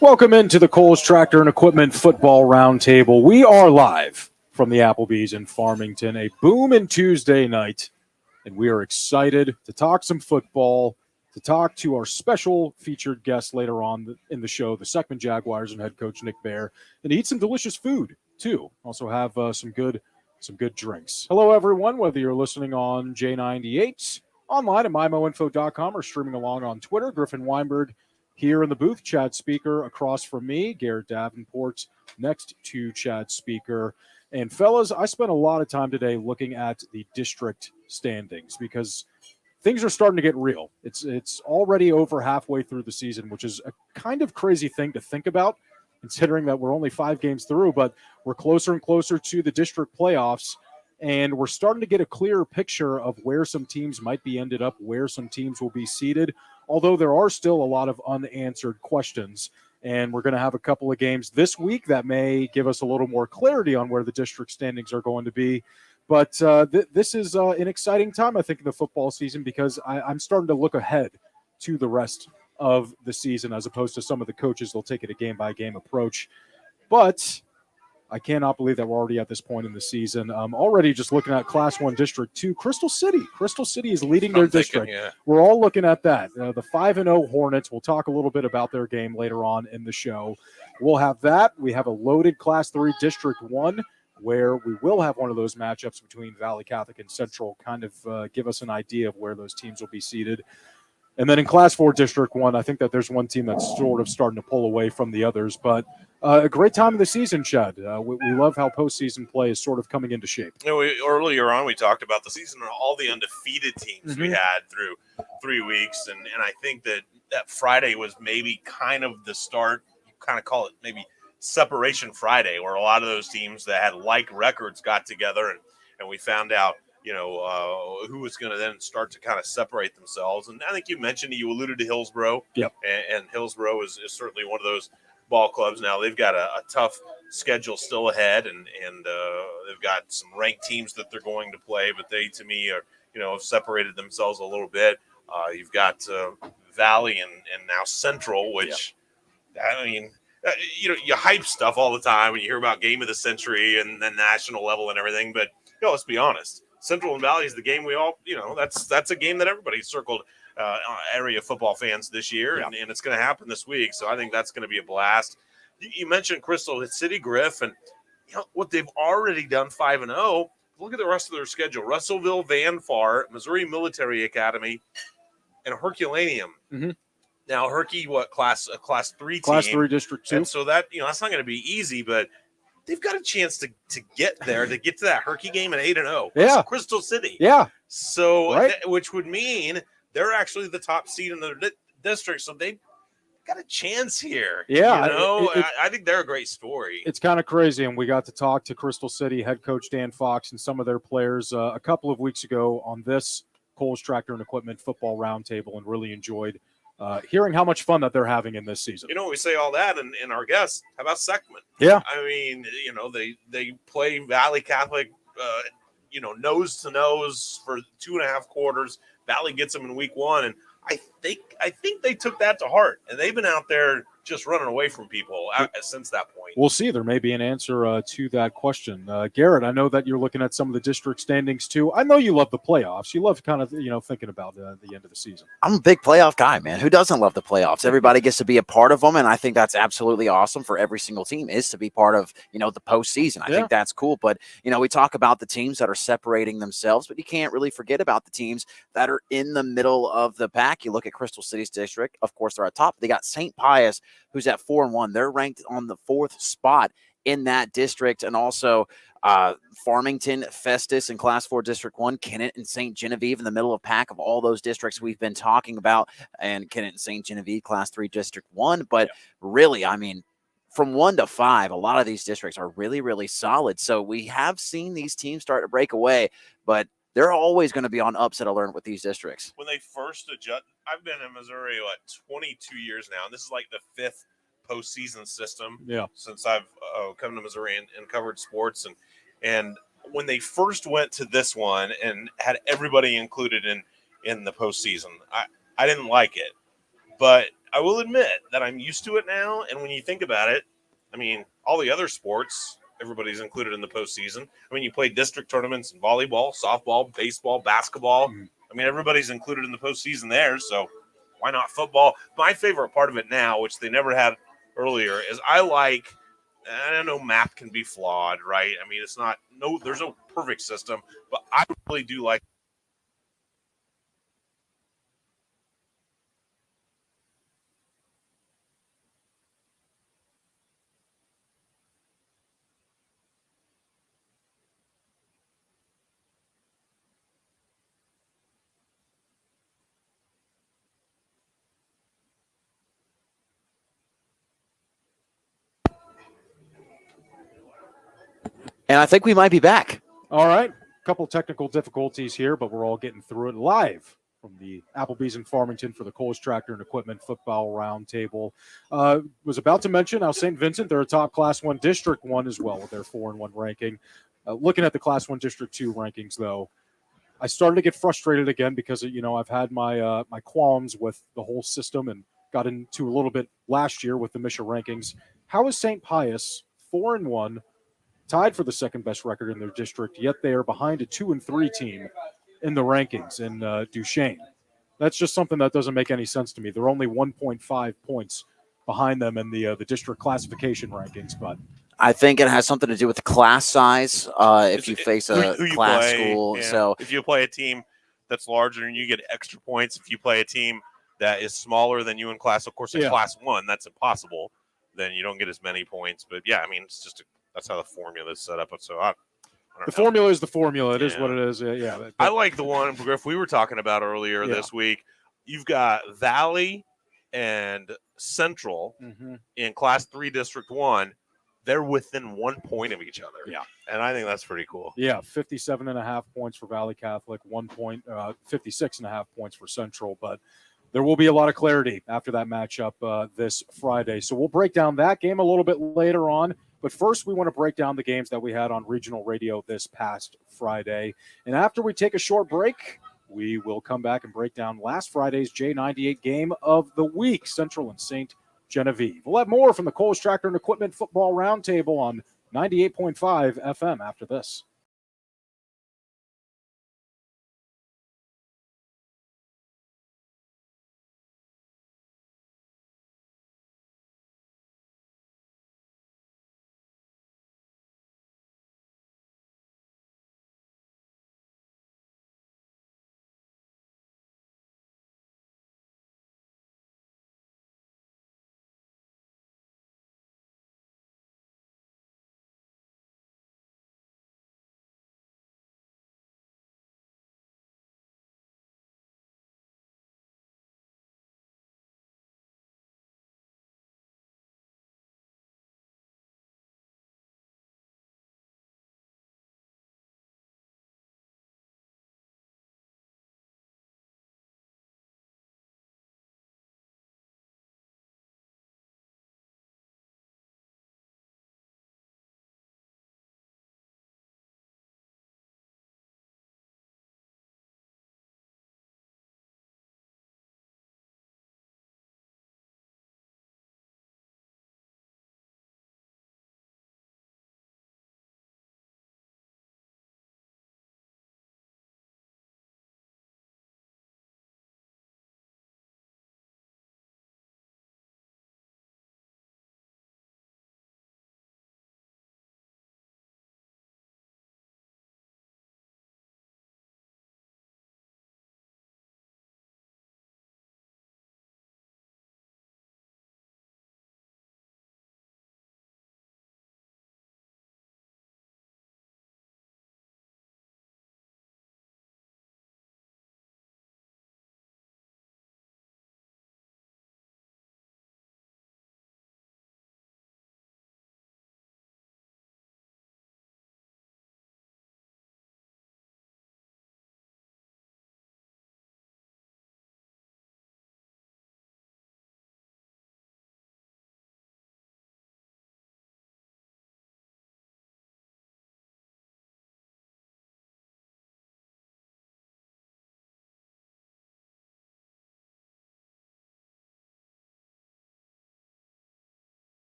Welcome into the Kohl's Tractor and Equipment Football Roundtable. We are live from the Applebee's in Farmington, a booming Tuesday night, and we are excited to talk some football, to talk to our special featured guest later on in the show, the Seckman Jaguars and head coach Nick Baer, and eat some delicious food too. Also have some good drinks. Hello, everyone. Whether you're listening on J98, online at mymoinfo.com, or streaming along on Twitter, Griffin Weinberg here in the booth, Chad Speaker across from me, Garrett Davenport next to Chad Speaker. And fellas, I spent a lot of time today looking at the district standings because things are starting to get real. It's already over halfway through the season, which is a kind of crazy thing to think about, considering that we're only 5 games through, but we're closer and closer to the district playoffs, and we're starting to get a clearer picture of where some teams might be ended up, where some teams will be seated, although there are still a lot of unanswered questions. And we're going to have a couple of games this week that may give us a little more clarity on where the district standings are going to be. But this is an exciting time, I think, in the football season, because I'm starting to look ahead to the rest of the season, as opposed to some of the coaches. They'll take it a game-by-game approach. But I cannot believe that we're already at this point in the season. Already just looking at Class 1 District 2, Crystal City. Crystal City is leading their district. Yeah. We're all looking at that. The 5-0 Hornets, we'll talk a little bit about their game later on in the show. We'll have that. We have a loaded Class 3 District 1, where we will have one of those matchups between Valley Catholic and Central, kind of give us an idea of where those teams will be seated. And then in Class 4 District 1, I think that there's one team that's sort of starting to pull away from the others. But a great time of the season, Chad. We love how postseason play is sort of coming into shape. Earlier on, we talked about the season and all the undefeated teams we had through 3 weeks. And I think that Friday was maybe kind of the start. You kind of call it maybe Separation Friday, where a lot of those teams that had like records got together and we found out, who was going to then start to kind of separate themselves. And I think you alluded to Hillsborough. Yep. And Hillsborough is certainly one of those ball clubs. Now they've got a tough schedule still ahead, and they've got some ranked teams that they're going to play, but they, to me, are, have separated themselves a little bit. You've got Valley and now Central, which, I mean, you hype stuff all the time when you hear about game of the century and the national level and everything, but let's be honest. Central and Valley is the game we all, that's a game that everybody circled area football fans this year, and it's going to happen this week. So I think that's going to be a blast. You mentioned Crystal City, Griff, and what they've already done 5-0. Look at the rest of their schedule: Russellville, Van Far, Missouri Military Academy, and Herculaneum. Mm-hmm. Now Herky, class 3 team, Class 3 District 2. And so that that's not going to be easy, but they've got a chance to get there, to get to that Herky game at 8-0. Yeah. Crystal City. Yeah. So, which would mean they're actually the top seed in their district. So they've got a chance here. Yeah. I think they're a great story. It's kind of crazy. And we got to talk to Crystal City head coach Dan Fox and some of their players a couple of weeks ago on this Kohl's Tractor and Equipment Football Roundtable, and really enjoyed hearing how much fun that they're having in this season. We say all that, and our guests, how about Seckman? Yeah. I mean, they play Valley Catholic, nose to nose for 2.5 quarters. Valley gets them in week 1, and I think they took that to heart, and they've been out there just running away from people since that point. We'll see. There may be an answer to that question. Garrett, I know that you're looking at some of the district standings too. I know you love the playoffs. You love kind of, thinking about the end of the season. I'm a big playoff guy, man. Who doesn't love the playoffs? Everybody gets to be a part of them, and I think that's absolutely awesome for every single team is to be part of, the postseason. I think that's cool. But, we talk about the teams that are separating themselves, but you can't really forget about the teams that are in the middle of the pack. You look at Crystal City's district. Of course, they're at top. They got St. Pius, who's at 4-1. They're ranked on the 4th spot in that district. And also Farmington, Festus in Class 4 District 1, Kennett and St. Genevieve in the middle of pack of all those districts we've been talking about, and Kennett and St. Genevieve Class 3 District 1. But really, I mean, from 1 to 5, a lot of these districts are really, really solid. So we have seen these teams start to break away, but they're always going to be on upset alert with these districts. When they first adjust, I've been in Missouri 22 years now, and this is like the 5th postseason system since I've come to Missouri and covered sports. And when they first went to this one and had everybody included in the postseason, I didn't like it. But I will admit that I'm used to it now. And when you think about it, I mean, all the other sports, everybody's included in the postseason. I mean, you play district tournaments in volleyball, softball, baseball, basketball. I mean, everybody's included in the postseason there. So why not football? My favorite part of it now, which they never had earlier, is I know math can be flawed, right? I mean, there's no perfect system, but I really do like. And I think we might be back. All right. A couple technical difficulties here, but we're all getting through it live from the Applebee's in Farmington for the Coles Tractor and Equipment Football Roundtable. Was about to mention how St. Vincent, they're a top Class 1 District 1 as well with their 4-1 ranking. Looking at the Class 1 District 2 rankings, though, I started to get frustrated again because, I've had my my qualms with the whole system and got into a little bit last year with the Misha rankings. How is St. Pius 4-1, tied for the second best record in their district, yet they are behind a 2-3 team in the rankings in Duchesne? That's just something that doesn't make any sense to me. They're only 1.5 points behind them in the district classification rankings, but I think it has something to do with the class size. If you face a who you class play, school, yeah. so if you play a team that's larger and you get extra points, if you play a team that is smaller than you in class, of course, in Class 1, that's impossible. Then you don't get as many points. But yeah, I mean, it's just that's how the formula is set up. So I don't know. Formula is the formula. It is what it is. Yeah. I like the one, Griff, we were talking about earlier this week. You've got Valley and Central in Class 3 District 1. They're within 1 point of each other. Yeah. And I think that's pretty cool. Yeah, 57.5 points for Valley Catholic, 56.5 points for Central. But there will be a lot of clarity after that matchup this Friday. So we'll break down that game a little bit later on. But first, we want to break down the games that we had on regional radio this past Friday. And after we take a short break, we will come back and break down last Friday's J98 game of the week, Central and St. Genevieve. We'll have more from the Coles Tractor and Equipment Football Roundtable on 98.5 FM after this.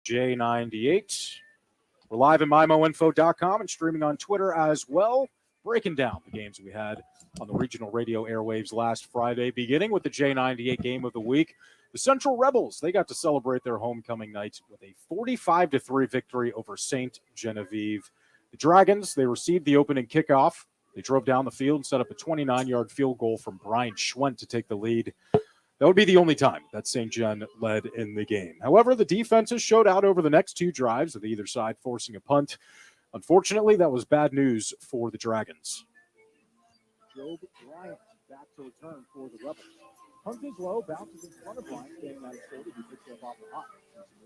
J98. We're live at MyMoInfo.com and streaming on Twitter as well, breaking down the games we had on the regional radio airwaves last Friday, beginning with the J98 game of the week. The Central Rebels, they got to celebrate their homecoming night with a 45-3 victory over St. Genevieve. The Dragons, they received the opening kickoff. They drove down the field and set up a 29-yard field goal from Brian Schwent to take the lead. That would be the only time that St. John led in the game. However, the defenses showed out over the next two drives, with either side forcing a punt. Unfortunately, that was bad news for the Dragons. Job Bryant back to return for the Rebels. Punt is low, bounces in front of Bryant, staying on his shoulder. He picks it up off the hot.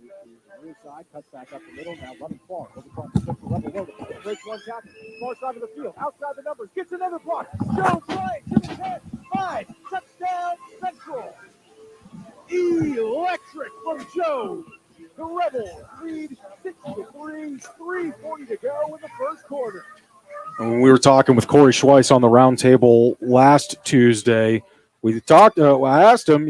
Moves to the near side, cuts back up the middle, now running far. Over the Central Rebel loader. Breaks one tackle, far side of the field, outside the numbers, gets another block. Job Bryant to the 10, 5, touchdown Central. Electric from Joe. The Rebels lead 6-3, 3:40 to go in the first quarter. And we were talking with Corey Schweiss on the Roundtable last Tuesday. We talked. I asked him,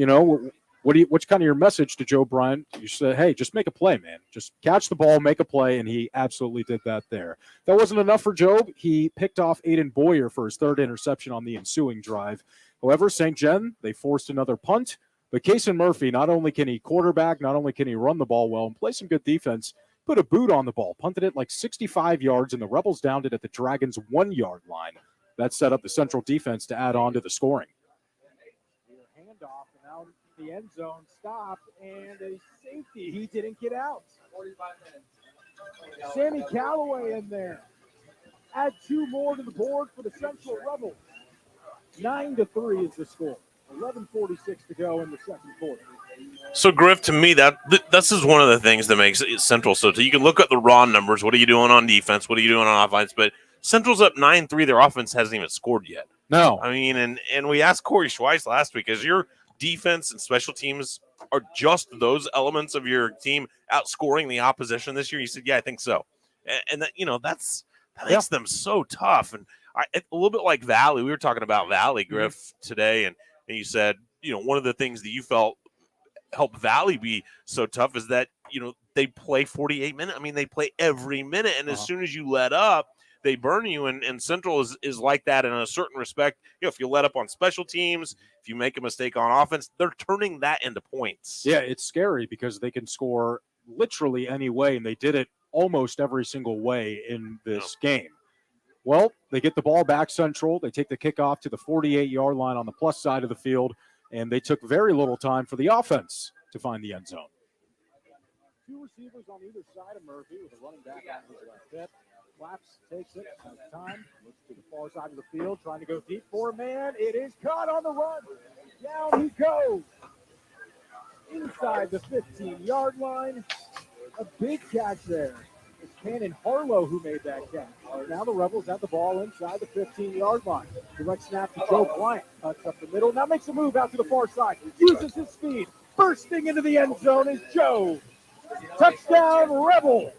what's kind of your message to Joe Bryant? You said, hey, just make a play, man. Just catch the ball, make a play, and he absolutely did that there. That wasn't enough for Job. He picked off Aiden Boyer for his third interception on the ensuing drive. However, St. Gen, they forced another punt. But Kason Murphy, not only can he quarterback, not only can he run the ball well and play some good defense, put a boot on the ball, punted it like 65 yards, and the Rebels downed it at the Dragons' 1-yard line. That set up the Central defense to add on to the scoring. Handoff, and now the end zone stopped, and a safety. He didn't get out. 45 minutes. Sammy Calloway in there. Add 2 more to the board for the Central Rebels. 9-3 is the score. 11:46 to go in the second quarter. So, Griff, to me, this is one of the things that makes Central so. You can look at the raw numbers. What are you doing on defense? What are you doing on offense? But Central's up 9-3. Their offense hasn't even scored yet. No. I mean, and we asked Corey Schweiss last week, is your defense and special teams are just those elements of your team outscoring the opposition this year? He said, yeah, I think so. And that, that makes them so tough. And a little bit like Valley. We were talking about Valley, Griff, today, and you said, one of the things that you felt helped Valley be so tough is that, they play 48 minutes. I mean, they play every minute. And as soon as you let up, they burn you. And Central is like that in a certain respect. If you let up on special teams, if you make a mistake on offense, they're turning that into points. Yeah, it's scary because they can score literally any way. And they did it almost every single way in this game. Well, they get the ball back, Central. They take the kickoff to the 48-yard line on the plus side of the field, and they took very little time for the offense to find the end zone. 2 receivers on either side of Murphy with a running back on his left hip. Flaps, takes it, has time, looks to the far side of the field, trying to go deep for a man. It is caught on the run. Down he goes. Inside the 15-yard line. A big catch there. It's Cannon Harlow who made that catch. Now the Rebels have the ball inside the 15-yard line. Direct snap to Joe Bryant. Cuts up the middle. Now makes a move out to the far side. Uses his speed. Bursting into the end zone is Joe. Touchdown Rebel.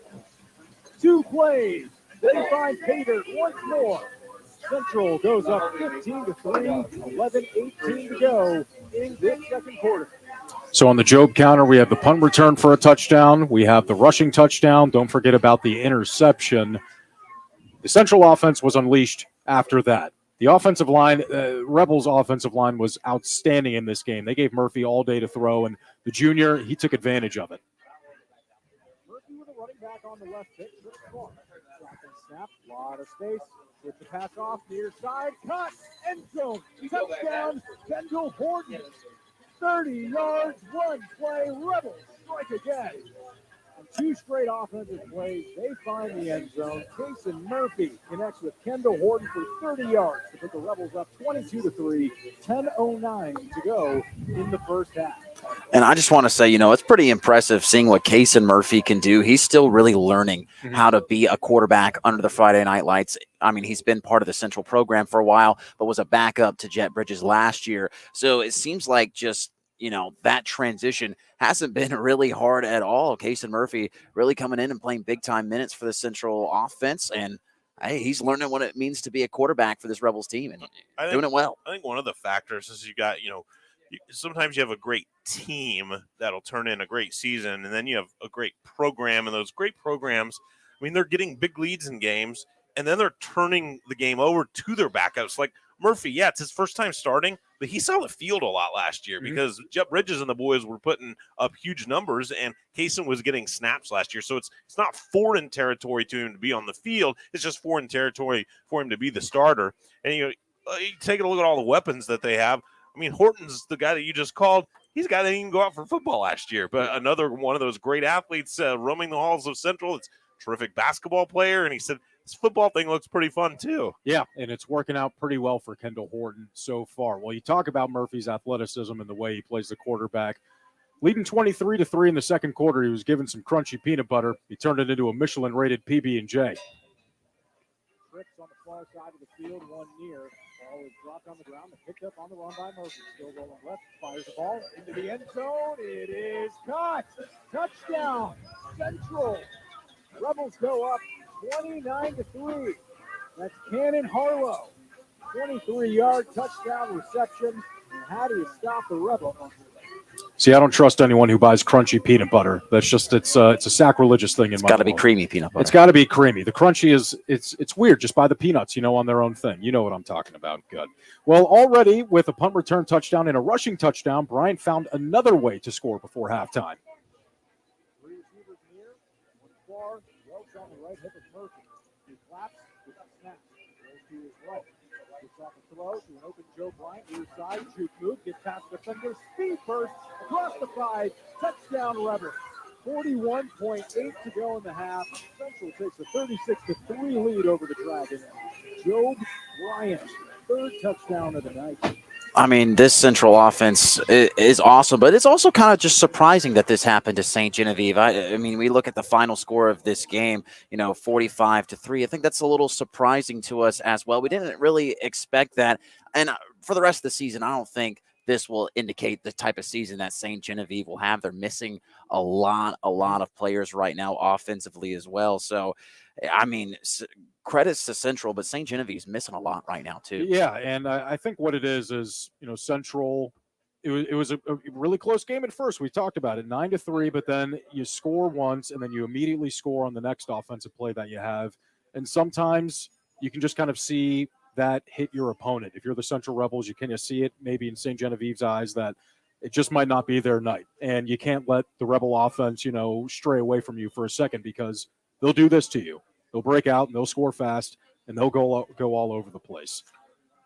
2 plays. They find Pater once more. Central goes up 15-3. 11:18 to go in this second quarter. So on the Job counter, we have the punt return for a touchdown. We have the rushing touchdown. Don't forget about the interception. The Central offense was unleashed after that. The offensive line, Rebels' offensive line was outstanding in this game. They gave Murphy all day to throw, and the junior, he took advantage of it. Murphy with a running back on the left hip. Snap, a lot of space. With the pass off, near side, cut, end zone, touchdown, Kendall Horton. 30 yards, 1 play, Rebels strike again. And 2 straight offensive plays, they find the end zone. Kason Murphy connects with Kendall Horton for 30 yards to put the Rebels up 22-3, 10:09 to go in the first half. And I just want to say, it's pretty impressive seeing what Kason Murphy can do. He's still really learning how to be a quarterback under the Friday Night Lights. I mean, he's been part of the Central program for a while, but was a backup to Jet Bridges last year. So it seems like just, that transition hasn't been really hard at all. Kason Murphy really coming in and playing big-time minutes for the Central offense, and hey, he's learning what it means to be a quarterback for this Rebels team and doing it well. I think one of the factors is you got, sometimes you have a great team that'll turn in a great season, and then you have a great program, and those great programs, I mean, they're getting big leads in games, and then they're turning the game over to their backups. Like Murphy, yeah, it's his first time starting, but he saw the field a lot last year because Jeff Bridges and the boys were putting up huge numbers, and Kaysen was getting snaps last year. So it's not foreign territory to him to be on the field. It's just foreign territory for him to be the starter. And you take a look at all the weapons that they have. I mean, Horton's the guy that you just called. He's a guy that didn't even go out for football last year, but another one of those great athletes roaming the halls of Central. It's a terrific basketball player, and he said this football thing looks pretty fun too. Yeah, and it's working out pretty well for Kendall Horton so far. Well, you talk about Murphy's athleticism and the way he plays the quarterback. Leading 23-3 in the second quarter, he was given some crunchy peanut butter. He turned it into a Michelin-rated PB&J. Trips on the far side of the field, one near. Ball is dropped on the ground and picked up on the run by Murphy. Still rolling left, fires the ball into the end zone. It is caught. Touchdown, Central. Rebels go up 29-3. That's Cannon Harlow. 23-yard touchdown reception. And how do you stop the Rebels? See, I don't trust anyone who buys crunchy peanut butter. That's just it's a sacrilegious thing in my It's got to be world. creamy peanut butter. It's got to be creamy. The crunchy is it's weird. Just buy the peanuts, on their own thing. You know what I'm talking about. Good. Well, already with a punt return touchdown and a rushing touchdown, Bryant found another way to score before halftime. Three receivers near, one far, Welch on the right hip of Murphy. He claps with a snap. Goes to his right. Gets off a throw to an open Joe Bryant. Near side, juke move, gets past the defender, speed burst across the 5, touchdown Rebels. 41.8 to go in the half. Central takes a 36-3 lead over the Dragons. Joe Bryant, third touchdown of the night. I mean, this Central offense is awesome, but it's also kind of just surprising that this happened to St. Genevieve. I mean, we look at the final score of this game, 45-3. I think that's a little surprising to us as well. We didn't really expect that. And for the rest of the season, I don't think this will indicate the type of season that St. Genevieve will have. They're missing a lot of players right now offensively as well. So, I mean, credits to Central, but St. Genevieve's missing a lot right now too. Yeah, and I think what it is Central. It was a really close game at first. We talked about it, 9-3, but then you score once, and then you immediately score on the next offensive play that you have. And sometimes you can just kind of see that hit your opponent. If you're the Central Rebels, you can see it maybe in St. Genevieve's eyes that it just might not be their night, and you can't let the Rebel offense, stray away from you for a second because they'll do this to you. They'll break out and they'll score fast and they'll go all over the place.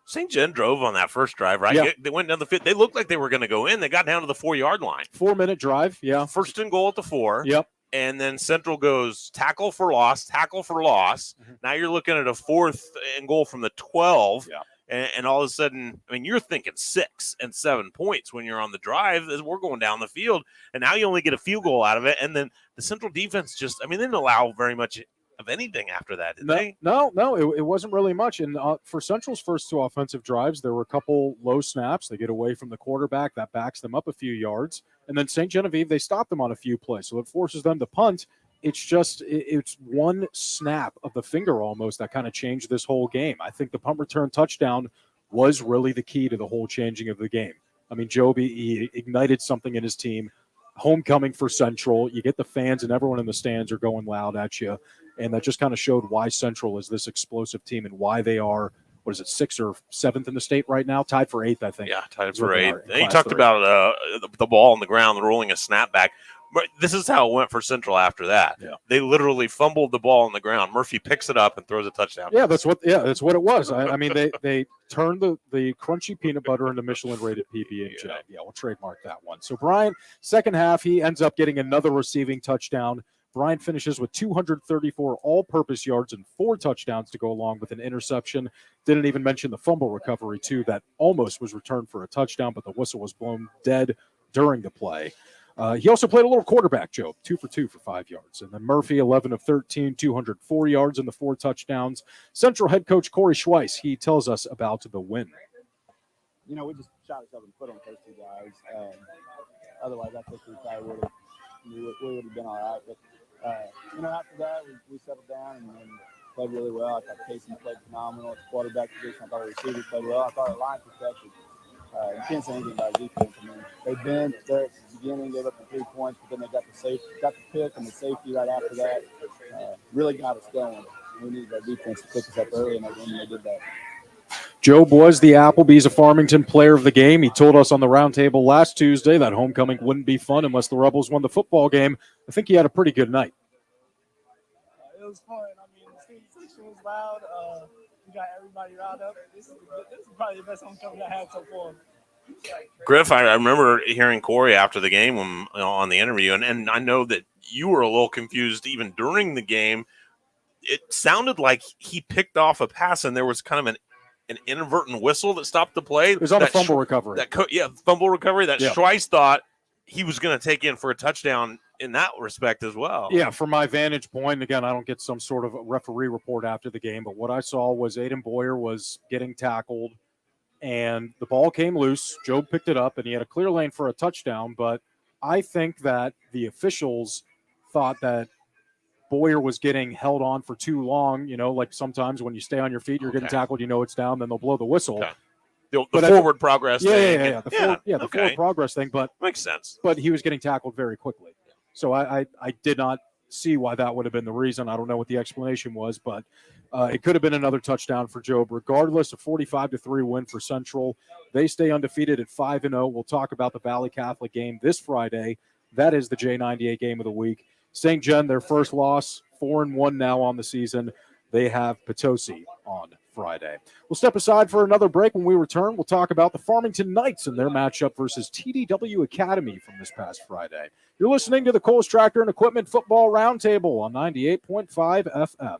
St. Gen drove on that first drive, right? Yeah. They went down the field. They looked like they were going to go in. They got down to the 4-yard line. 4-minute drive, yeah. First and goal at the 4. Yep. And then Central goes tackle for loss. Mm-hmm. Now you're looking at a 4th and goal from the 12. Yeah. And all of a sudden, I mean, you're thinking 6 and 7 points when you're on the drive as we're going down the field. And now you only get a field goal out of it. And then the Central defense they didn't allow very much of anything after that, did they? No, it wasn't really much. And for Central's first 2 offensive drives, there were a couple low snaps. They get away from the quarterback. That backs them up a few yards. And then St. Genevieve, they stopped them on a few plays. So it forces them to punt. It's one snap of the finger almost that kind of changed this whole game. I think the punt return touchdown was really the key to the whole changing of the game. I mean, Joby, he ignited something in his team. Homecoming for Central. You get the fans and everyone in the stands are going loud at you. And that just kind of showed why Central is this explosive team and why they are, 6th or 7th in the state right now? Tied for 8th, I think. Yeah, tied for 8th. And you talked about the ball on the ground, rolling a snapback. But this is how it went for Central after that. Yeah. They literally fumbled the ball on the ground. Murphy picks it up and throws a touchdown. Yeah, that's what it was. I mean, they turned the crunchy peanut butter into Michelin-rated PB&J. Yeah, we'll trademark that one. So Bryant, second half, he ends up getting another receiving touchdown. Bryant finishes with 234 all-purpose yards and 4 touchdowns to go along with an interception. Didn't even mention the fumble recovery, too, that almost was returned for a touchdown, but the whistle was blown dead during the play. He also played a little quarterback, Joe, 2 for 2 for 5 yards. And then Murphy, 11 of 13, 204 yards and the 4 touchdowns. Central head coach Corey Schweiss, he tells us about the win. We just shot ourselves in the foot on the first 2 guys. Otherwise, I think we would have been all right. But, after that, we settled down and played really well. I thought Casey played phenomenal at the quarterback position. I thought the receivers played well. I thought our line protected You can't say anything about defense. I mean, they've been there at the beginning, gave up the 3 points, but then they got the pick and the safety right after that. Really got us going. We needed our defense to pick us up early, and they did that. Job was the Applebee's of Farmington player of the game. He told us on the roundtable last Tuesday that homecoming wouldn't be fun unless the Rebels won the football game. I think he had a pretty good night. It was fun. I mean, the student section was loud. We got everybody riled up. This is probably the best homecoming I had so far. Griff, I remember hearing Corey after the game on the interview, and I know that you were a little confused even during the game. It sounded like he picked off a pass, and there was kind of an inadvertent whistle that stopped the play. It was on a fumble recovery. Fumble recovery that Yeah. Schweiss thought he was going to take in for a touchdown in that respect as well. Yeah, from my vantage point, again, I don't get some sort of referee report after the game, but what I saw was Aiden Boyer was getting tackled, and the ball came loose. Job picked it up, and he had a clear lane for a touchdown, but I think that the officials thought that Boyer was getting held on for too long. You know, like sometimes when you stay on your feet, you're getting tackled, you know it's down, then they'll blow the whistle. Okay. The forward progress thing. The forward progress thing, but makes sense. But he was getting tackled very quickly. So I did not see why that would have been the reason. I don't know what the explanation was, but it could have been another touchdown for Job. Regardless, a 45-3 win for Central. They stay undefeated at 5-0. We'll talk about the Valley Catholic game this Friday. That is the J98 game of the week. St. John, their first loss, 4-1 now on the season. They have Potosi on Friday. We'll step aside for another break. When we return, we'll talk about the Farmington Knights and their matchup versus TDW Academy from this past Friday. You're listening to the Kohl's Tractor and Equipment Football Roundtable on 98.5 FM.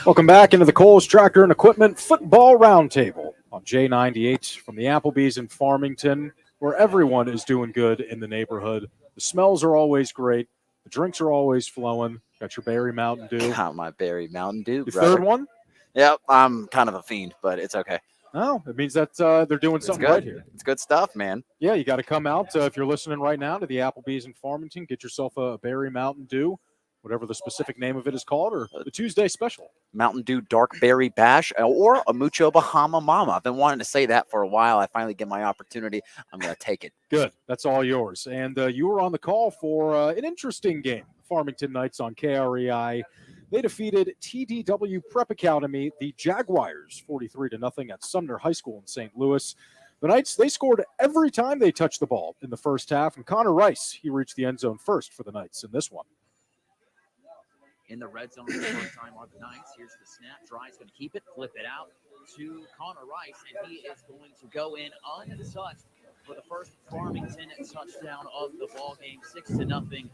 Welcome back into the Kohl's Tractor and Equipment Football Roundtable on J98 from the Applebee's in Farmington, where everyone is doing good in the neighborhood. The smells are always great. The drinks are always flowing. Got your Berry Mountain Dew. Got my Berry Mountain Dew, Your brother. third one? Yep, I'm kind of a fiend, but it's okay. Oh, it means that they're doing It's something good. right here. It's good stuff, man. Yeah, you got to come out if you're listening right now to the Applebee's in Farmington. Get yourself a Berry Mountain Dew, whatever the specific name of it is called, or the Tuesday special. Mountain Dew Dark Berry Bash or a Mucho Bahama Mama. I've been wanting to say that for a while. I finally get my opportunity. I'm going to take it. Good. That's all yours. And you were on the call for an interesting game. Farmington Knights on KREI. They defeated TDW Prep Academy, the Jaguars, 43-0 at Sumner High School in St. Louis. The Knights, they scored every time they touched the ball in the first half, and Connor Rice, he reached the end zone first for the Knights in this one. In the red zone for the first time are the Knights. Here's the snap. Dry's going to keep it, flip it out to Connor Rice, and he is going to go in untouched for the first Farmington touchdown of the ball game, 6-0.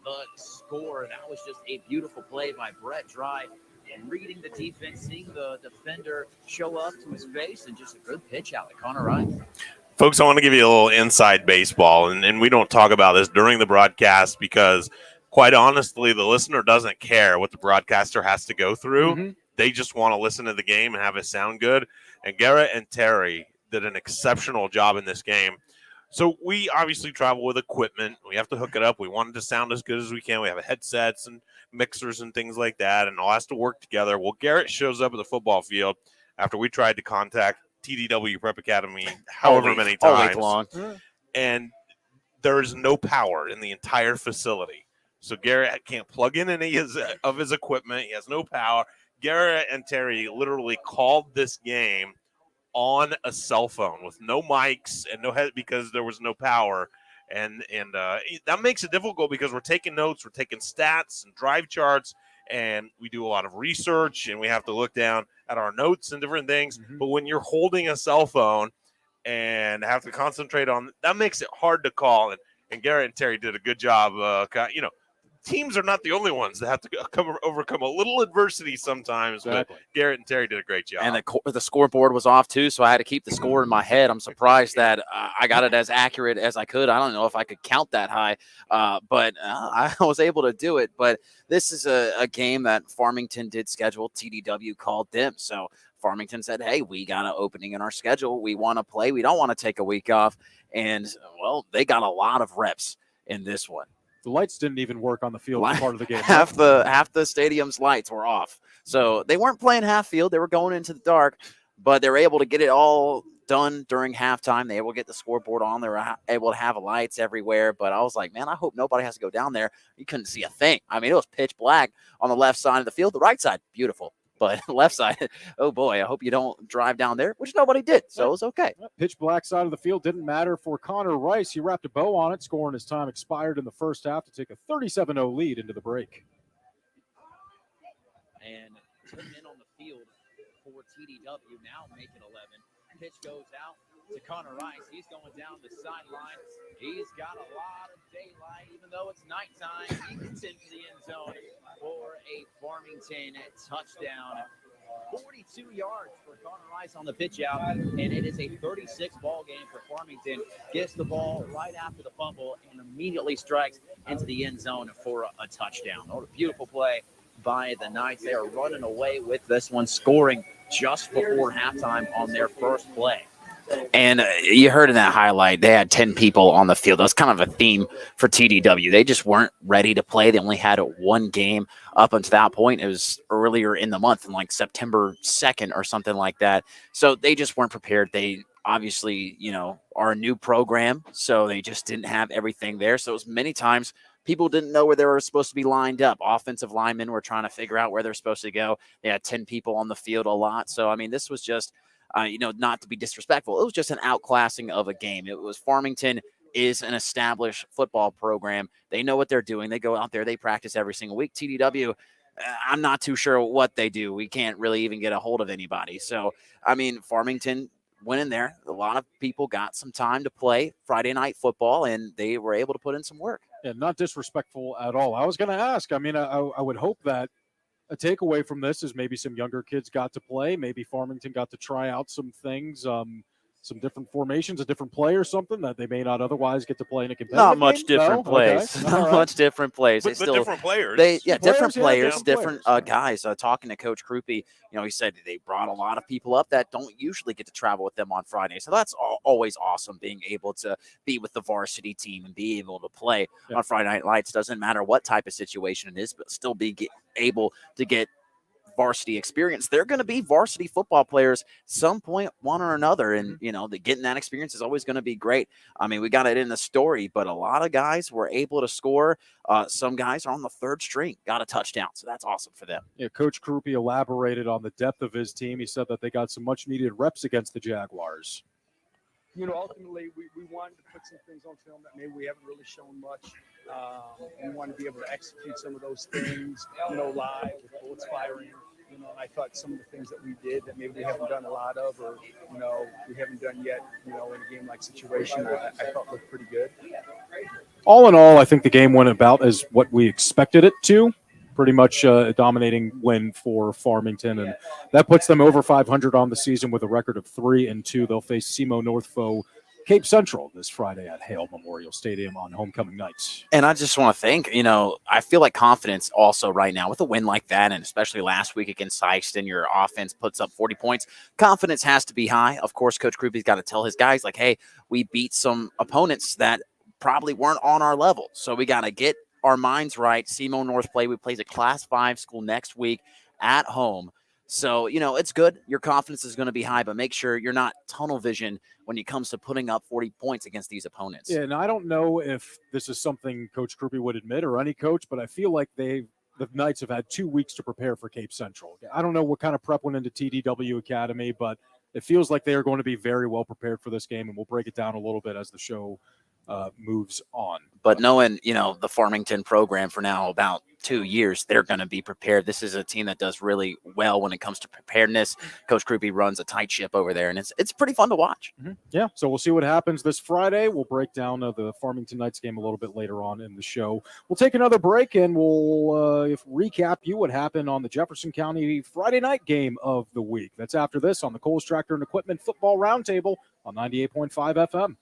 The score. That was just a beautiful play by Brett Dry, and reading the defense, seeing the defender show up to his face, and just a good pitch out to Connor Rice. Folks, I want to give you a little inside baseball, and we don't talk about this during the broadcast because, quite honestly, the listener doesn't care what the broadcaster has to go through. Mm-hmm. They just want to listen to the game and have it sound good. And Garrett and Terry did an exceptional job in this game. So we obviously travel with equipment. We have to hook it up. We want it to sound as good as we can. We have headsets and mixers and things like that, and all has to work together. Well, Garrett shows up at the football field after we tried to contact TDW Prep Academy however many times. All week Mm-hmm. long. And there is no power in the entire facility. So Garrett can't plug in any of his equipment. He has no power. Garrett and Terry literally called this game on a cell phone with no mics and no head because there was no power. And that makes it difficult because we're taking notes, we're taking stats and drive charts, and we do a lot of research, and we have to look down at our notes and different things. Mm-hmm. But when you're holding a cell phone and have to concentrate on that, makes it hard to call. And Garrett and Terry did a good job. Teams are not the only ones that have to overcome a little adversity sometimes. Exactly. But Garrett and Terry did a great job. And the scoreboard was off, too, so I had to keep the score in my head. I'm surprised that I got it as accurate as I could. I don't know if I could count that high, but I was able to do it. But this is a game that Farmington did schedule. TDW called them. So Farmington said, hey, we got an opening in our schedule. We want to play. We don't want to take a week off. And, well, they got a lot of reps in this one. The lights didn't even work on the field as part of the game. Half the stadium's lights were off. So they weren't playing half field. They were going into the dark, but they were able to get it all done during halftime. They were able to get the scoreboard on. They were able to have lights everywhere. But I was like, man, I hope nobody has to go down there. You couldn't see a thing. I mean, it was pitch black on the left side of the field. The right side, beautiful. But left side, oh boy, I hope you don't drive down there, which nobody did. So it was okay. Pitch black side of the field didn't matter for Connor Rice. He wrapped a bow on it, scoring his time expired in the first half to take a 37-0 lead into the break. And put him in on the field for TDW. Now make it 11. Pitch goes out to Connor Rice. He's going down the sideline. He's got a lot of daylight, even though it's nighttime. He gets into the end zone for a Farmington touchdown. 42 yards for Connor Rice on the pitch out, and it is a 36-ball game for Farmington. Gets the ball right after the fumble and immediately strikes into the end zone for a touchdown. What a beautiful play by the Knights. They are running away with this one, scoring just before halftime on their first play. And you heard in that highlight, they had 10 people on the field. That's kind of a theme for TDW. They just weren't ready to play. They only had one game up until that point. It was earlier in the month, in like September 2nd or something like that. So they just weren't prepared. They obviously, are a new program, so they just didn't have everything there. So it was many times people didn't know where they were supposed to be lined up. Offensive linemen were trying to figure out where they're supposed to go. They had 10 people on the field a lot. So, I mean, this was just not to be disrespectful. It was just an outclassing of a game. It was Farmington is an established football program. They know what they're doing. They go out there. They practice every single week. TDW, I'm not too sure what they do. We can't really even get a hold of anybody. So, I mean, Farmington went in there. A lot of people got some time to play Friday night football, and they were able to put in some work. And not disrespectful at all. I was going to ask. I mean, I would hope that a takeaway from this is maybe some younger kids got to play. Maybe Farmington got to try out some things, some different formations, a different play or something that they may not otherwise get to play in a competitive Not much game. different No? plays. Okay. Not All right. much different plays. But still different players. different players, different different players. guys. Talking to Coach Krupe, he said they brought a lot of people up that don't usually get to travel with them on Friday. So that's always awesome, being able to be with the varsity team and be able to play on Friday Night Lights. Doesn't matter what type of situation it is, but still able to get varsity experience. They're going to be varsity football players some point, one or another, and getting that experience is always going to be great. I mean, we got it in the story, but a lot of guys were able to score. Some guys are on the third string, got a touchdown, so that's awesome for them. Yeah, Coach Krupe elaborated on the depth of his team. He said that they got some much needed reps against the Jaguars. Ultimately, we wanted to put some things on film that maybe we haven't really shown much. We wanted to be able to execute some of those things, live with bullets firing. And I thought some of the things that we did that maybe we haven't done a lot of, or we haven't done yet, in a game-like situation, I thought looked pretty good. All in all, I think the game went about as what we expected it to. Pretty much a dominating win for Farmington, and that puts them over 500 on the season with a record of 3-2. They'll face SEMO North foe Cape Central this Friday at Hale Memorial Stadium on homecoming night. And I just want to thank, I feel like confidence also right now with a win like that, and especially last week against Sykeston, your offense puts up 40 points. Confidence has to be high. Of course, Coach Krupe's got to tell his guys, like, hey, we beat some opponents that probably weren't on our level. So we got to get our minds right. SEMO North plays a Class 5 school next week at home. So, it's good. Your confidence is going to be high, but make sure you're not tunnel vision when it comes to putting up 40 points against these opponents. Yeah, and I don't know if this is something Coach Krupe would admit or any coach, but I feel like the Knights have had 2 weeks to prepare for Cape Central. I don't know what kind of prep went into TDW Academy, but it feels like they are going to be very well prepared for this game, and we'll break it down a little bit as the show moves on. But knowing, the Farmington program for now about 2 years, they're going to be prepared. This is a team that does really well when it comes to preparedness. Coach Krupe runs a tight ship over there, and it's pretty fun to watch. Mm-hmm. Yeah, so we'll see what happens this Friday. We'll break down the Farmington Knights game a little bit later on in the show. We'll take another break, and we'll recap you what happened on the Jefferson County Friday night game of the week. That's after this on the Kohl's Tractor and Equipment Football Roundtable on 98.5 FM.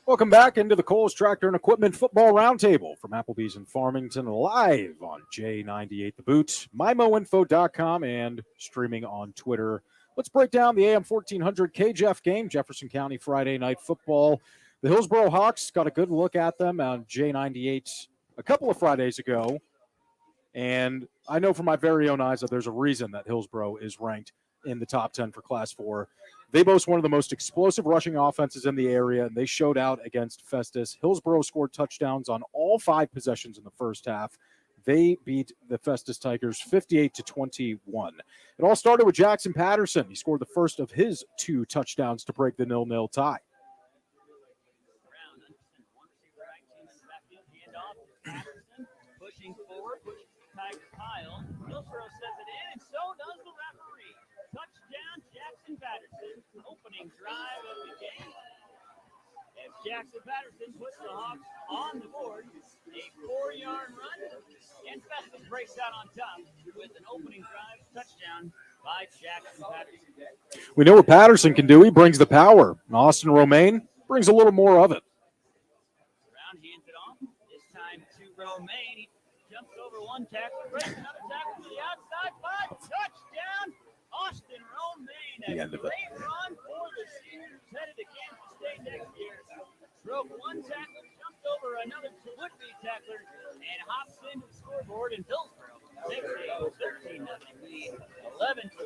Welcome back into the Coles Tractor and Equipment Football Roundtable from Applebee's in Farmington, live on J98 The Boot, mymoinfo.com, and streaming on Twitter. Let's break down the AM 1400 KJEF game, Jefferson County Friday Night Football. The Hillsboro Hawks got a good look at them on J98 a couple of Fridays ago, and I know from my very own eyes that there's a reason that Hillsboro is ranked in the top 10 for Class 4. They boast one of the most explosive rushing offenses in the area, and they showed out against Festus. Hillsboro scored touchdowns on all 5 possessions in the first half. They beat the Festus Tigers 58-21. It all started with Jackson Patterson. He scored the first of his 2 touchdowns to break the 0-0 tie. Pushing forward, pushing Tiger Kyle. Hillsboro says it in, and so does the referee. Touchdown, Jackson Patterson. Opening drive of the game. As Jackson Patterson puts the Hawks on the board, a 4-yard run, and Festus breaks out on top with an opening drive touchdown by Jackson Patterson. We know what Patterson can do. He brings the power. And Austin Romaine brings a little more of it. Brown hands it off, this time to Romaine. He jumps over one tackle, breaks another tackle to the outside, but touchdown, Austin Romaine. A great run for the seniors headed to Kansas State next year. Broke one tackle, jumped over another would-be tackler, and hops into the scoreboard in Hillsboro. Takes a 13-0 lead,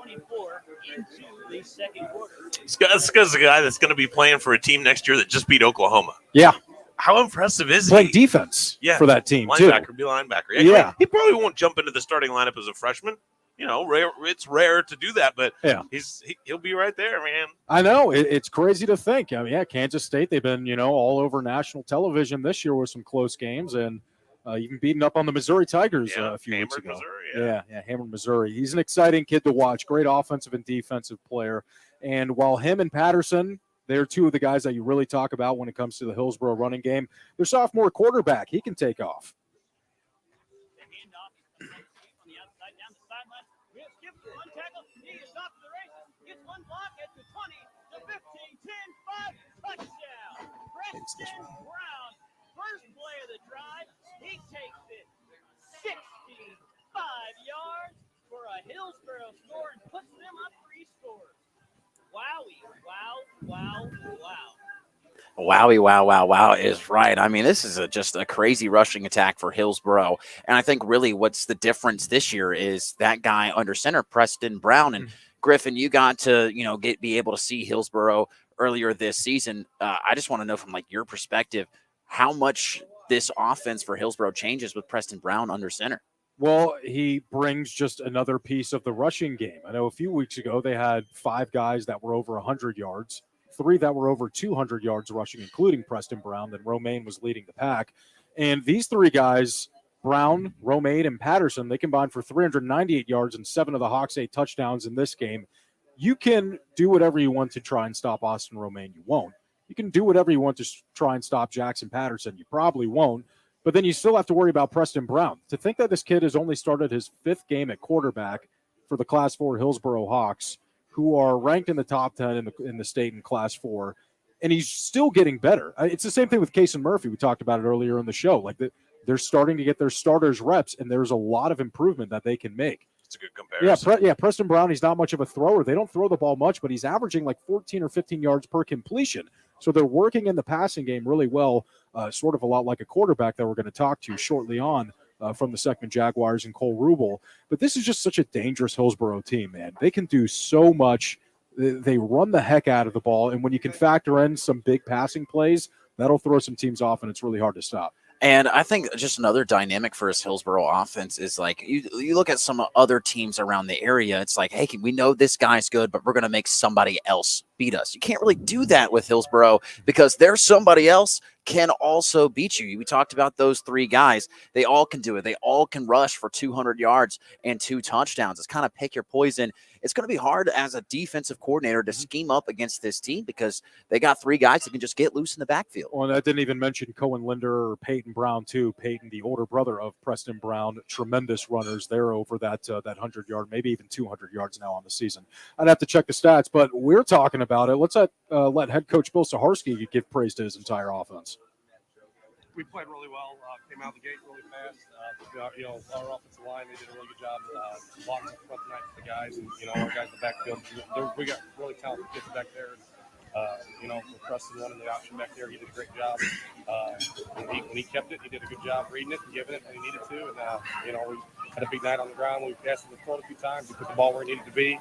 11:24 into the second quarter. This guy's a guy that's going to be playing for a team next year that just beat Oklahoma. Yeah. How impressive is Playing he? defense for that team, too. Linebacker, be linebacker. Yeah. He probably won't jump into the starting lineup as a freshman. You know, it's rare to do that, but yeah, he'll be right there, man. I know. It's crazy to think. I mean, yeah, Kansas State, they've been, all over national television this year with some close games and even beating up on the Missouri Tigers a few weeks ago. Missouri, hammered Missouri. He's an exciting kid to watch. Great offensive and defensive player. And while him and Patterson, they're 2 of the guys that you really talk about when it comes to the Hillsboro running game, their sophomore quarterback, he can take off. One tackle, he is off to the races, gets one block at the 20, the 15, 10, 5, touchdown. Preston Brown, first play of the drive, he takes it 65 yards for a Hillsboro score and puts them up 3 scores. Wowie, wow. Wowie, wow is right. I mean, this is just a crazy rushing attack for Hillsboro. And I think really what's the difference this year is that guy under center, Preston Brown. And Griffin, you got to, be able to see Hillsboro earlier this season. I just want to know from your perspective, how much this offense for Hillsboro changes with Preston Brown under center. Well, he brings just another piece of the rushing game. I know a few weeks ago they had 5 guys that were over 100 yards. 3 that were over 200 yards rushing, including Preston Brown. Then Romaine was leading the pack. And these 3 guys, Brown, Romaine, and Patterson, they combined for 398 yards and 7 of the Hawks' 8 touchdowns in this game. You can do whatever you want to try and stop Austin Romaine. You won't. You can do whatever you want to try and stop Jackson Patterson. You probably won't. But then you still have to worry about Preston Brown. To think that this kid has only started his 5th game at quarterback for the Class 4 Hillsboro Hawks, who are ranked in the top 10 in the state in Class 4, and he's still getting better. It's the same thing with Kason Murphy. We talked about it earlier in the show. They're starting to get their starters reps, and there's a lot of improvement that they can make. It's a good comparison. Preston Brown, he's not much of a thrower. They don't throw the ball much, but he's averaging 14 or 15 yards per completion. So they're working in the passing game really well, sort of a lot like a quarterback that we're going to talk to shortly on. From the Seckman Jaguars and Cole Rubel. But this is just such a dangerous Hillsboro team, man. They can do so much. They run the heck out of the ball, and when you can factor in some big passing plays, that'll throw some teams off, and it's really hard to stop. And I think just another dynamic for his Hillsboro offense is you look at some other teams around the area. It's like, hey, we know this guy's good, but we're going to make somebody else beat us. You can't really do that with Hillsboro because there's somebody else can also beat you. We talked about those 3 guys. They all can do it. They all can rush for 200 yards and 2 touchdowns. It's kind of pick your poison it's going to be hard as a defensive coordinator to scheme up against this team because they got 3 guys that can just get loose in the backfield. Well, and I didn't even mention Cohen Linder or Peyton Brown, too. Peyton, the older brother of Preston Brown, tremendous runners. They're over that 100-yard, maybe even 200 yards now on the season. I'd have to check the stats, but we're talking about it. Let's let head coach Bill Saharsky give praise to his entire offense. We played really well. Came out the gate really fast. Our offensive line, they did a really good job blocking up front tonight for the guys. And, our guys in the backfield, we got really talented kids back there. With Preston running the option back there, he did a great job. When he kept it, he did a good job reading it and giving it when he needed to. And, we had a big night on the ground. We passed the throat a few times. We put the ball where it needed to be.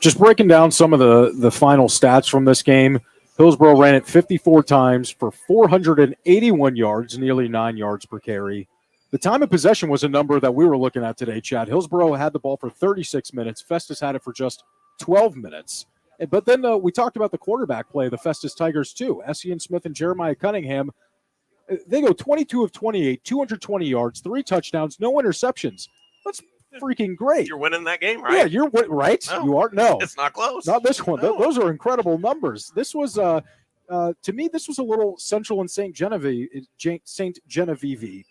Just breaking down some of the final stats from this game, Hillsborough ran it 54 times for 481 yards, nearly 9 yards per carry. The time of possession was a number that we were looking at today, Chad. Hillsborough had the ball for 36 minutes. Festus had it for just 12 minutes. But then we talked about the quarterback play, the Festus Tigers, too. Essien Smith and Jeremiah Cunningham, they go 22 of 28, 220 yards, 3 touchdowns, no interceptions. That's freaking great. You're winning that game, right? Yeah, you're right. No, you are. No, it's not close. Not this one. No. Those are incredible numbers. This was, to me, this was a little Central and St. Genevieve,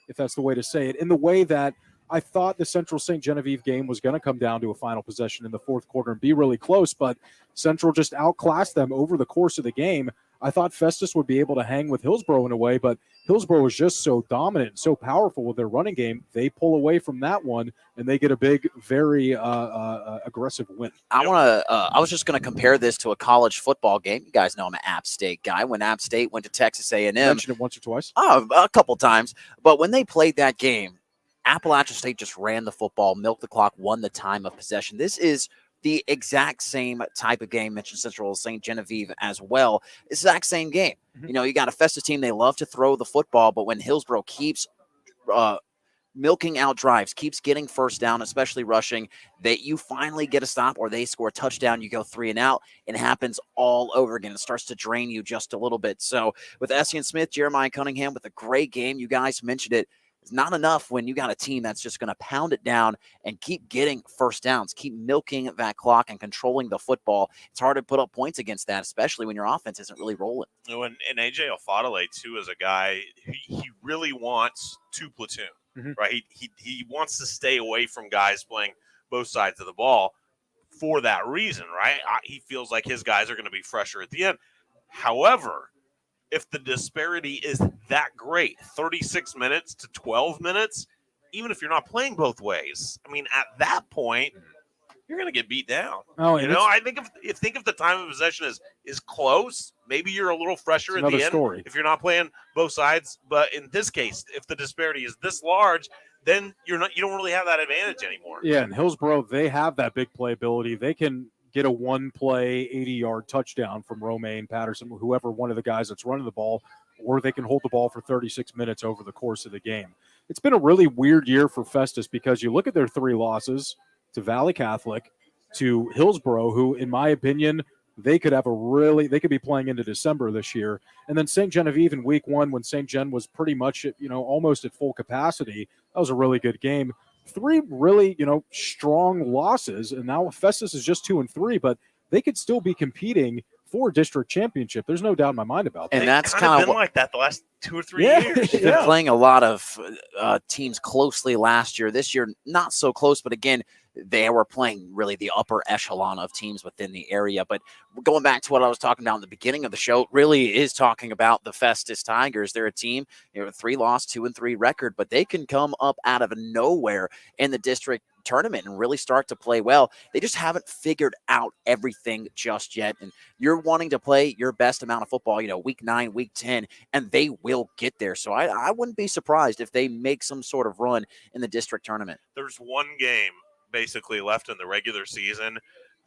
if that's the way to say it, in the way that I thought the Central St. Genevieve game was going to come down to a final possession in the fourth quarter and be really close, but Central just outclassed them over the course of the game. I thought Festus would be able to hang with Hillsborough in a way, but Hillsborough was just so dominant and so powerful with their running game. They pull away from that one, and they get a big, very aggressive win. I was just going to compare this to a college football game. You guys know I'm an App State guy. When App State went to Texas A&M, Mentioned it once or twice. A couple times. But when they played that game, Appalachian State just ran the football, milked the clock, won the time of possession. This is the exact same type of game. Mentioned Central St. Genevieve as well. Exact same game. Mm-hmm. You got a Festus team. They love to throw the football, but when Hillsborough keeps milking out drives, keeps getting first down, especially rushing, that you finally get a stop or they score a touchdown, you go 3 and out. It happens all over again. It starts to drain you just a little bit. So with Essien Smith, Jeremiah Cunningham with a great game, you guys mentioned it. It's not enough when you got a team that's just going to pound it down and keep getting first downs, keep milking that clock and controlling the football. It's hard to put up points against that, especially when your offense isn't really rolling. And AJ Alfadale, too, is a guy, he really wants to platoon, right? He wants to stay away from guys playing both sides of the ball for that reason, right? He feels like his guys are going to be fresher at the end. However, if the disparity is that great, 36 minutes to 12 minutes, even if you're not playing both ways, I mean, at that point, you're going to get beat down. I think if the time of possession is close, maybe you're a little fresher at the end story. If you're not playing both sides. But in this case, if the disparity is this large, then you don't really have that advantage anymore. Yeah, and Hillsborough, they have that big playability. They can get a one-play 80-yard touchdown from Romaine, Patterson, whoever one of the guys that's running the ball, or they can hold the ball for 36 minutes over the course of the game. It's been a really weird year for Festus because you look at their 3 losses to Valley Catholic, to Hillsborough, who, in my opinion, they could be playing into December this year. And then St. Genevieve in week 1 when St. Gen was pretty much, almost at full capacity. That was a really good game. 3 really, strong losses, and now Festus is just 2-3, but they could still be competing for district championship. There's no doubt in my mind about that. And that's kind of been like that the last 2 or 3 years. They've been playing a lot of teams closely last year. This year, not so close, but again, they were playing really the upper echelon of teams within the area. But going back to what I was talking about in the beginning of the show, really is talking about the Festus Tigers. They're a team, 3-loss, 2-3 record, but they can come up out of nowhere in the district tournament and really start to play well. They just haven't figured out everything just yet. And you're wanting to play your best amount of football, week 9, week 10, and they will get there. So I wouldn't be surprised if they make some sort of run in the district tournament. There's one game basically left in the regular season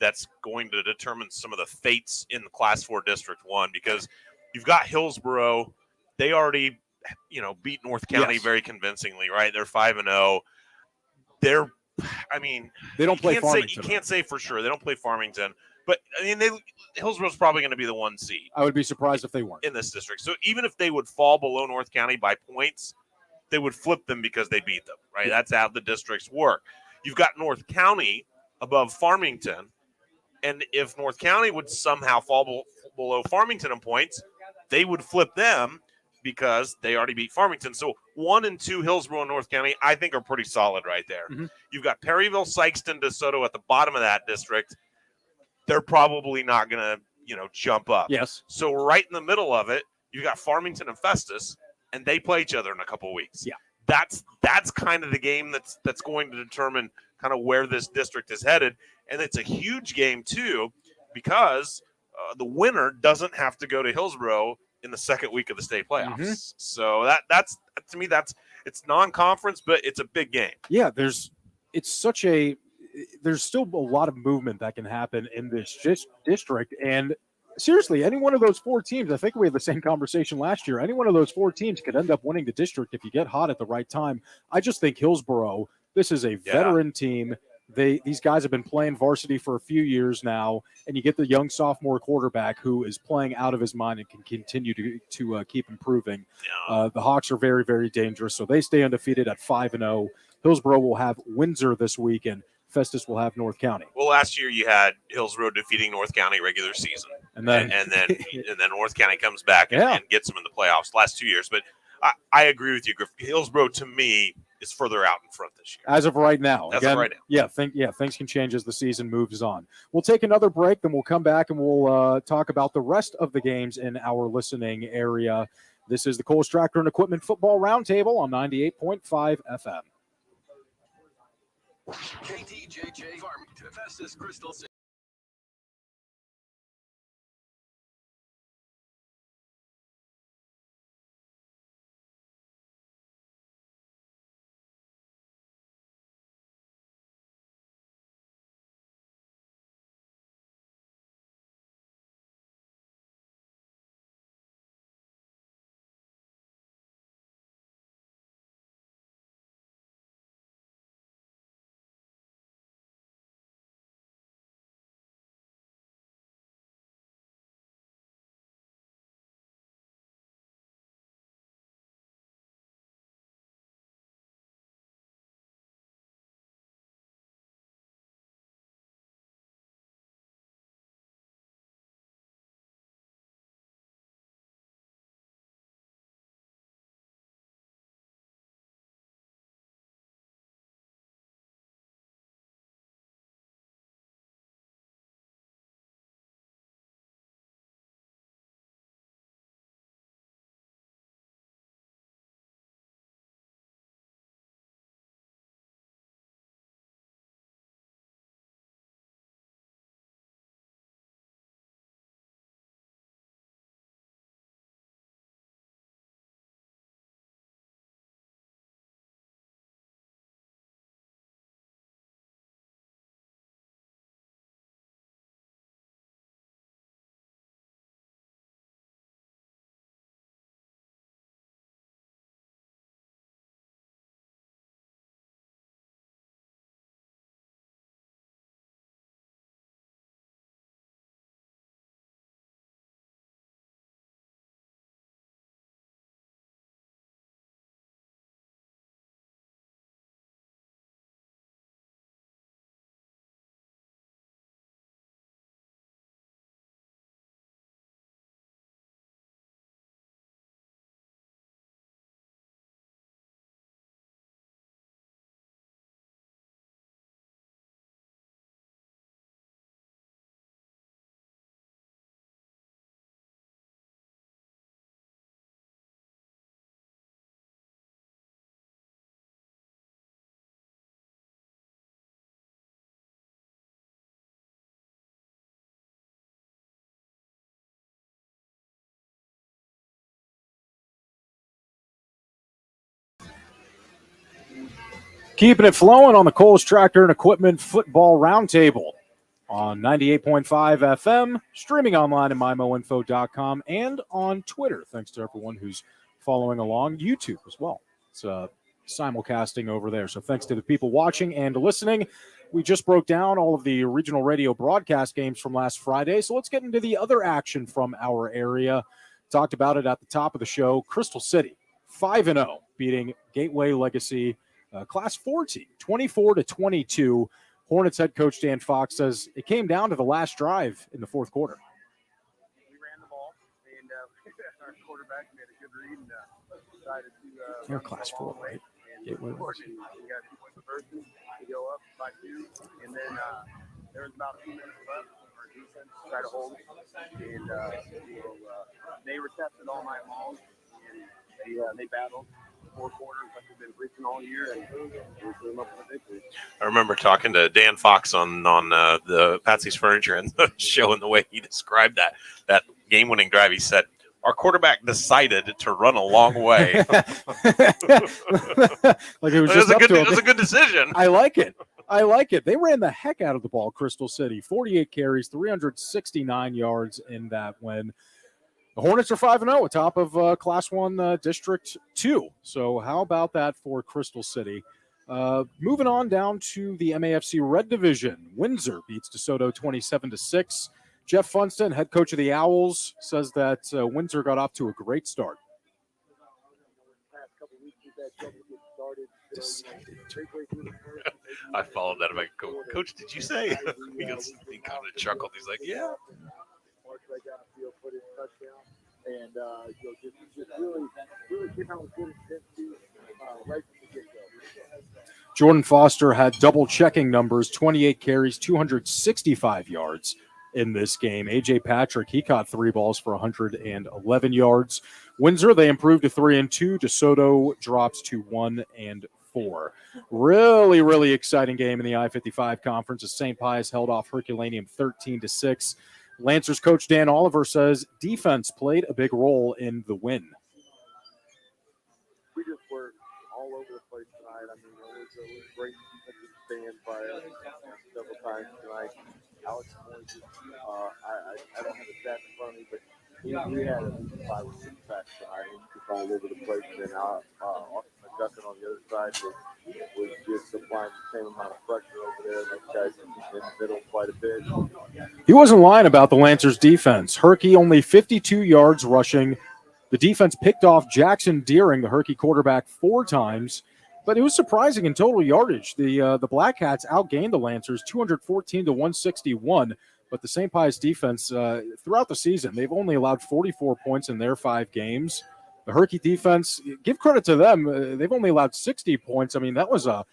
that's going to determine some of the fates in the Class 4 District 1, because you've got Hillsborough. They already, beat North County very convincingly, right? They're 5-0. They don't play Farmington. You can't say for sure. They don't play Farmington. But, Hillsborough's probably going to be the 1 seed. I would be surprised if they weren't. In this district. So even if they would fall below North County by points, they would flip them because they beat them, right? That's how the districts work. You've got North County above Farmington, And if North County would somehow fall below Farmington in points, they would flip them because they already beat Farmington. So 1 and 2, Hillsborough and North County, I think are pretty solid right there. Mm-hmm. You've got Perryville, Sykeston, DeSoto at the bottom of that district. They're probably not going to, jump up. Yes. So right in the middle of it, you got Farmington and Festus, and they play each other in a couple of weeks. Yeah. That's kind of the game that's going to determine kind of where this district is headed. And it's a huge game, too, because the winner doesn't have to go to Hillsborough in the second week of the state playoffs. Mm-hmm. So that's to me, it's non-conference, but it's a big game. Yeah, there's still a lot of movement that can happen in this district. And seriously, any one of those 4 teams, I think we had the same conversation last year, any one of those 4 teams could end up winning the district if you get hot at the right time. I just think Hillsborough, this is a veteran team. These guys have been playing varsity for a few years now, and you get the young sophomore quarterback who is playing out of his mind and can continue to keep improving. Yeah. The Hawks are very, very dangerous, so they stay undefeated at 5-0. Hillsborough will have Windsor this week, and Festus will have North County. Well, last year you had Hillsborough defeating North County regular season, and then North County comes back and gets them in the playoffs last 2 years. But I agree with you, Griff. Hillsborough to me is further out in front this year. As of right now. As of right now. Things can change as the season moves on. We'll take another break, then we'll come back and we'll talk about the rest of the games in our listening area. This is the Kohl's Tractor and Equipment Football Roundtable on 98.5 FM. KTJJ Farmington, Festus, Crystal City. Keeping it flowing on the Kohl's Tractor and Equipment Football Roundtable on 98.5 FM, streaming online at mymoinfo.com, and on Twitter. Thanks to everyone who's following along. YouTube as well. It's simulcasting over there. So thanks to the people watching and listening. We just broke down all of the regional radio broadcast games from last Friday. So let's get into the other action from our area. Talked about it at the top of the show. Crystal City, 5-0, beating Gateway Legacy Class 4 team, 24-22. Hornets head coach Dan Fox says it came down to the last drive in the fourth quarter. We ran the ball, and our quarterback made a good read and decided to. You're class 4, right? And of course, we got 2 points first. We go up by 2, and then there was about 2 minutes left. Our defense tried to hold it, and they were tested all night long, and they battled 4 quarters like we've been preaching all year, and we put them up with a victory. I remember talking to Dan Fox on the Patsy's Furniture and the show, and the way he described that game-winning drive. He said, our quarterback decided to run a long way. Like it was just up to him. It was a good decision. I like it. They ran the heck out of the ball, Crystal City. 48 carries, 369 yards in that win. The Hornets are 5-0 atop of Class 1 District 2. So how about that for Crystal City? Moving on down to the MAFC Red Division. Windsor beats DeSoto 27-6. Jeff Funston, head coach of the Owls, says that Windsor got off to a great start. I followed that. I'm like, Coach, did you say? He kind of chuckled. He's like, yeah. And just really came out with good intensity right from the get-go. Jordan Foster had double checking numbers, 28 carries, 265 yards in this game. A.J. Patrick, he caught 3 balls for 111 yards. Windsor, they improved to 3-2. DeSoto drops to 1-4. Really, really exciting game in the I-55 conference as St. Pius held off Herculaneum 13-6. Lancers coach Dan Oliver says defense played a big role in the win. We just were all over the place tonight. I mean, it was a great defensive stand by us several times tonight. Alex Moyes, I don't have the stats in front of me, but he had at least 5 or 6 sacks tonight. He was all over the place. And then Austin McGuckin on the other side was just applying the same amount of pressure over there. Those guys in the middle quite a bit. He wasn't lying about the Lancers defense. Herky only 52 yards rushing. The defense picked off Jackson Deering, the Herky quarterback, 4 times. But it was surprising in total yardage. The Black Cats outgained the Lancers 214-161. But the St. Pius defense, throughout the season, they've only allowed 44 points in their 5 games. The Herky defense, give credit to them. They've only allowed 60 points. I mean, that was a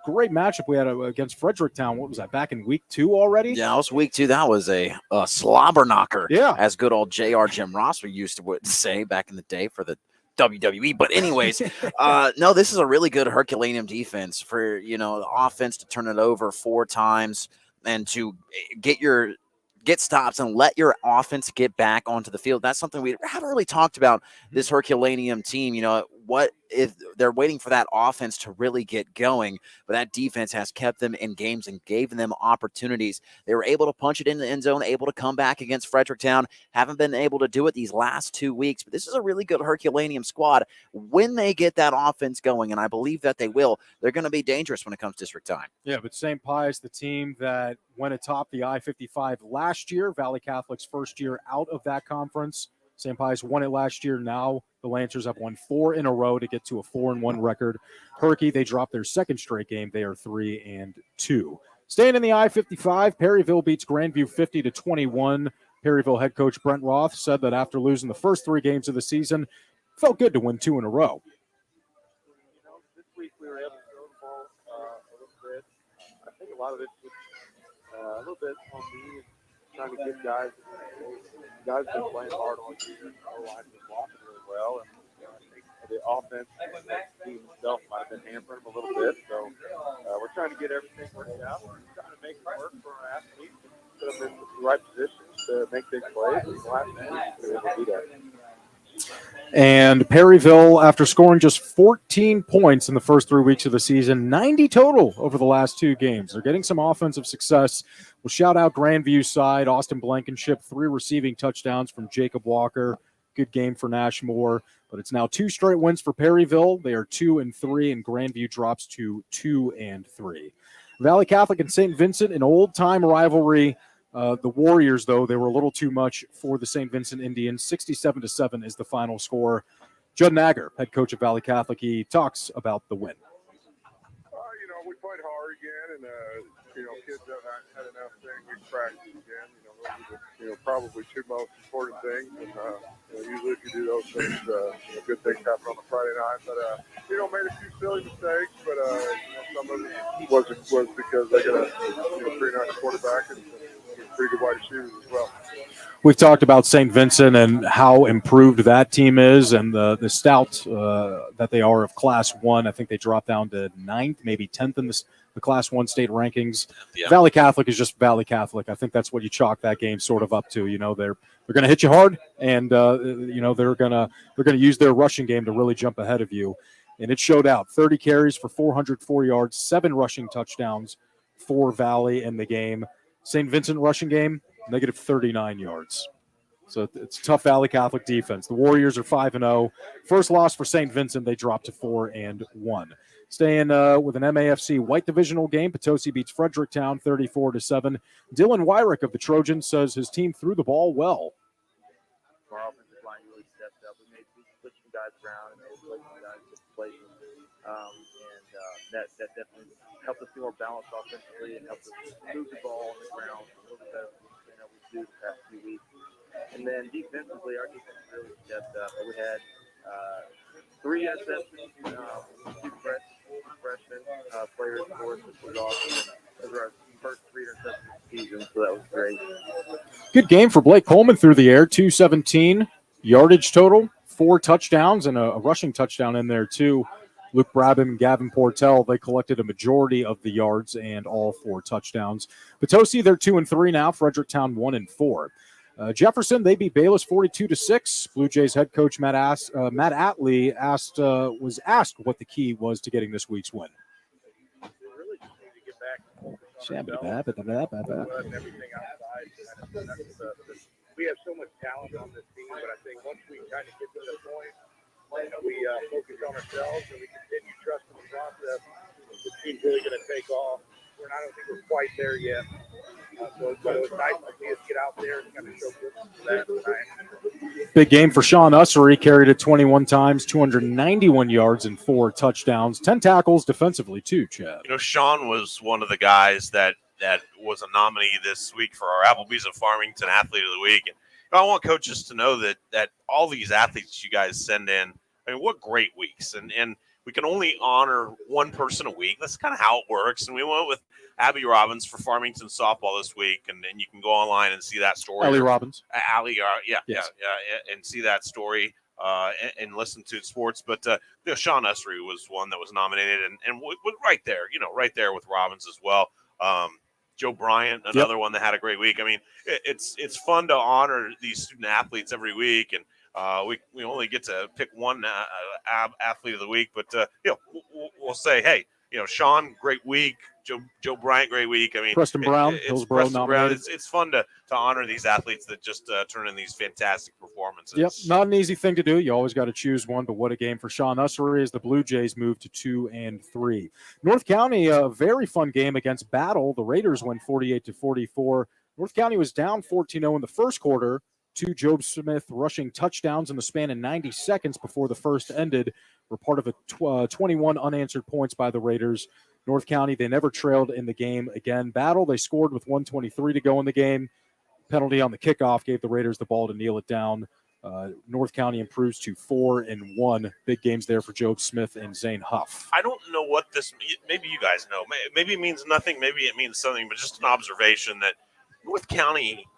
great matchup we had against Fredericktown. What was that, back in week 2 already? Yeah, it was week 2. That was a slobber knocker. Yeah. As good old J.R. Jim Ross used to say back in the day for the WWE. But anyways, no, this is a really good Herculaneum defense for, the offense to turn it over 4 times and to get stops and let your offense get back onto the field. That's something we haven't really talked about, this Herculaneum team. What if they're waiting for that offense to really get going, but that defense has kept them in games and gave them opportunities. They were able to punch it in the end zone, able to come back against Fredericktown. Haven't been able to do it these last 2 weeks, but this is a really good Herculaneum squad. When they get that offense going, and I believe that they will, they're going to be dangerous when it comes district time. Yeah, but St. Pius, the team that went atop the I-55 last year, Valley Catholic's first year out of that conference. St. Pius won it last year. Now the Lancers have won 4 in a row to get to a 4-1 record. Herky, they dropped their 2nd straight game. They are 3-2. Staying in the I-55, Perryville beats Grandview 50-21. Perryville head coach Brent Roth said that after losing the first 3 games of the season, it felt good to win 2 in a row. This week we were able to throw the ball a little bit. I think a lot of it was a little bit on me trying to get guys. Guys have been playing hard all year. The line's been blocking really well, and I think the offense, the team itself might have been hampering them a little bit. So we're trying to get everything worked out. We're trying to make it work for our athletes and put them in the right positions to make big plays. And the last thing we were able to do that. And Perryville, after scoring just 14 points in the first 3 weeks of the season, 90 total over the last 2 games. They're getting some offensive success. We'll shout out Grandview's side. Austin Blankenship, 3 receiving touchdowns from Jacob Walker. Good game for Nash Moore. But it's now 2 straight wins for Perryville. They are 2-3, and Grandview drops to 2-3. Valley Catholic and St. Vincent, an old-time rivalry. The Warriors, though, they were a little too much for the St. Vincent Indians. 67-7 is the final score. Judd Nagger, head coach of Valley Catholic, he talks about the win. We played hard again, and kids have had enough during week practice again. Those are the, probably two most important things. And, usually if you do those things, good things happen on a Friday night. But, made a few silly mistakes, but, some of it was because they got a pretty nice quarterback and pretty good wide receivers as well. We've talked about St. Vincent and how improved that team is and the stout that they are of Class 1. I think they dropped down to 9th, maybe 10th in the Class 1 state rankings. Yeah. Valley Catholic is just Valley Catholic. I think that's what you chalk that game sort of up to. They're going to hit you hard, and they're going to use their rushing game to really jump ahead of you. And it showed out. 30 carries for 404 yards, 7 rushing touchdowns for Valley in the game. St. Vincent rushing game, negative 39 yards. So it's a tough Valley Catholic defense. The Warriors are 5-0. First loss for St. Vincent, they dropped to 4-1. Staying with an MAFC White Divisional game, Potosi beats Fredericktown 34-7. Dylan Wyrick of the Trojans says his team threw the ball well. Our offensive line really stepped up. We switched some guys around and made some guys different places. That definitely helped us be more balanced offensively and helped us move the ball on the ground a little bit better than we do the past few weeks. And then defensively, our defense really stepped up. We had 3 interceptions, 2 freshmen players for us, which was awesome. Those were our first 3 interceptions of the season, so that was great. Good game for Blake Coleman through the air, 217 yardage total, 4 touchdowns, and a rushing touchdown in there too. Luke Brabham and Gavin Portell, they collected a majority of the yards and all 4 touchdowns. Potosi, they're 2-3 now. Fredericktown 1-4. Jefferson, they beat Bayless 42-6. Blue Jays head coach Matt Atley was asked what the key was to getting this week's win. We really just need to get back and focus on ourselves and everything outside. We have so much talent on this team, but I think once we kind of get to the point we focus on ourselves and we continue trusting the process, the team's really going to take off. I don't think we're quite there yet. So it was nice to see us get out there and kind of show good for that tonight. Big game for Sean Ussery, carried it 21 times, 291 yards and 4 touchdowns, 10 tackles defensively too, Chad. Sean was one of the guys that was a nominee this week for our Applebee's of Farmington Athlete of the Week. And I want coaches to know that all these athletes you guys send in, I mean, what great weeks. And we can only honor one person a week. That's kind of how it works. And we went with Abby Robbins for Farmington softball this week. And you can go online and see that story. Allie Robbins. Allie, Yes. yeah, and see that story and listen to sports. But Sean Ussery was one that was nominated and right there with Robbins as well. Joe Bryant, another one that had a great week. I mean, it's fun to honor these student athletes every week, and we only get to pick one athlete of the week. But we'll say, hey, Sean, great week. Joe Bryant, great week. I mean, Preston Brown, Hillsborough nominated. It's fun to honor these athletes that just turn in these fantastic performances. Yep, not an easy thing to do. You always got to choose one, but what a game for Sean Ussery as the Blue Jays move to 2-3. North County, a very fun game against Battle. The Raiders win 48-44. North County was down 14-0 in the first quarter. 2 Job Smith rushing touchdowns in the span of 90 seconds before the first ended were part of a 21 unanswered points by the Raiders. North County, they never trailed in the game again. Battle, they scored with 1:23 to go in the game. Penalty on the kickoff gave the Raiders the ball to kneel it down. North County improves to 4-1. Big games there for Job Smith and Zane Huff. I don't know what this – maybe you guys know. Maybe it means nothing. Maybe it means something, but just an observation that North County –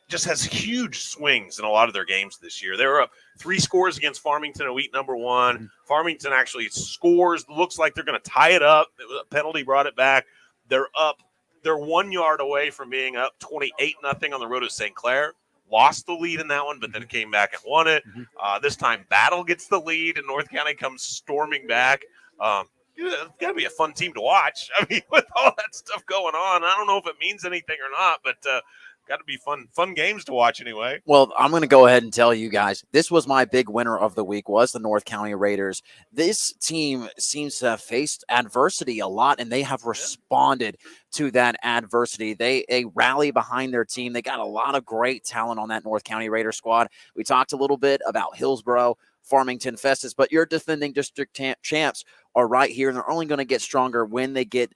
just has huge swings in a lot of their games this year. They were up 3 scores against Farmington in week number 1. Mm-hmm. Farmington actually scores. Looks like they're going to tie it up. A penalty brought it back. They're up. They're 1 yard away from being up 28-0 on the road at St. Clair. Lost the lead in that one, but then came back and won it. Mm-hmm. This time Battle gets the lead, and North County comes storming back. It's got to be a fun team to watch. I mean, with all that stuff going on, I don't know if it means anything or not, but got to be fun games to watch anyway. Well, I'm going to go ahead and tell you guys, this was my big winner of the week, was the North County Raiders. This team seems to have faced adversity a lot, and they have responded to that adversity. They rally behind their team. They got a lot of great talent on that North County Raider squad. We talked a little bit about Hillsborough, Farmington, Festus, but your defending district champs are right here, and they're only going to get stronger when they get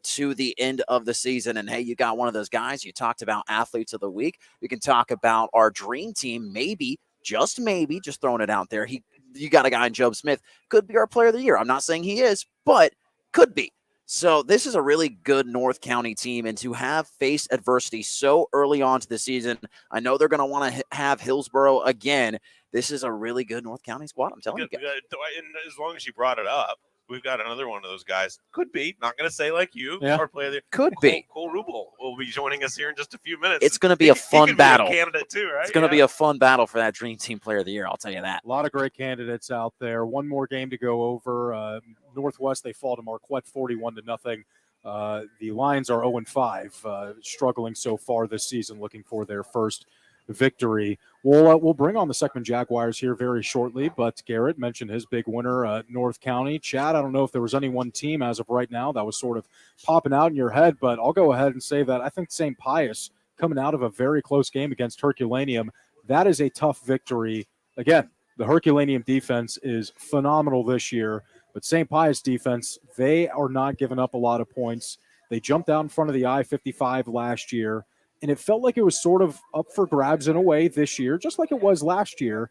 to the end of the season. And hey, you got one of those guys. You talked about athletes of the week. We can talk about our dream team, maybe, just throwing it out there. You got a guy in Job Smith, could be our player of the year. I'm not saying he is, but could be. So this is a really good North County team, and to have faced adversity so early on to the season, I know they're going to want to have Hillsboro again. This is a really good North County squad, I'm telling you guys. And as long as you brought it up, we've got another one of those guys. Could be, not going to say like you, Yeah. our player there. Could be. Cole Rubel will be joining us here in just a few minutes. It's going to be a fun battle. Be a candidate too, right? It's going to be a fun battle for that Dream Team Player of the Year, I'll tell you that. A lot of great candidates out there. One more game to go over. Northwest, they fall to Marquette 41-0. The Lions are 0-5, struggling so far this season, looking for their first victory. We'll bring on the Seckman Jaguars here very shortly, but Garrett mentioned his big winner, North County. Chad, I don't know if there was any one team as of right now that was sort of popping out in your head, but I'll go ahead and say that I think St. Pius, coming out of a very close game against Herculaneum, that is a tough victory. Again, the Herculaneum defense is phenomenal this year, but St. Pius defense, they are not giving up a lot of points. They jumped out in front of the I-55 last year, and it felt like it was sort of up for grabs in a way this year, just like it was last year.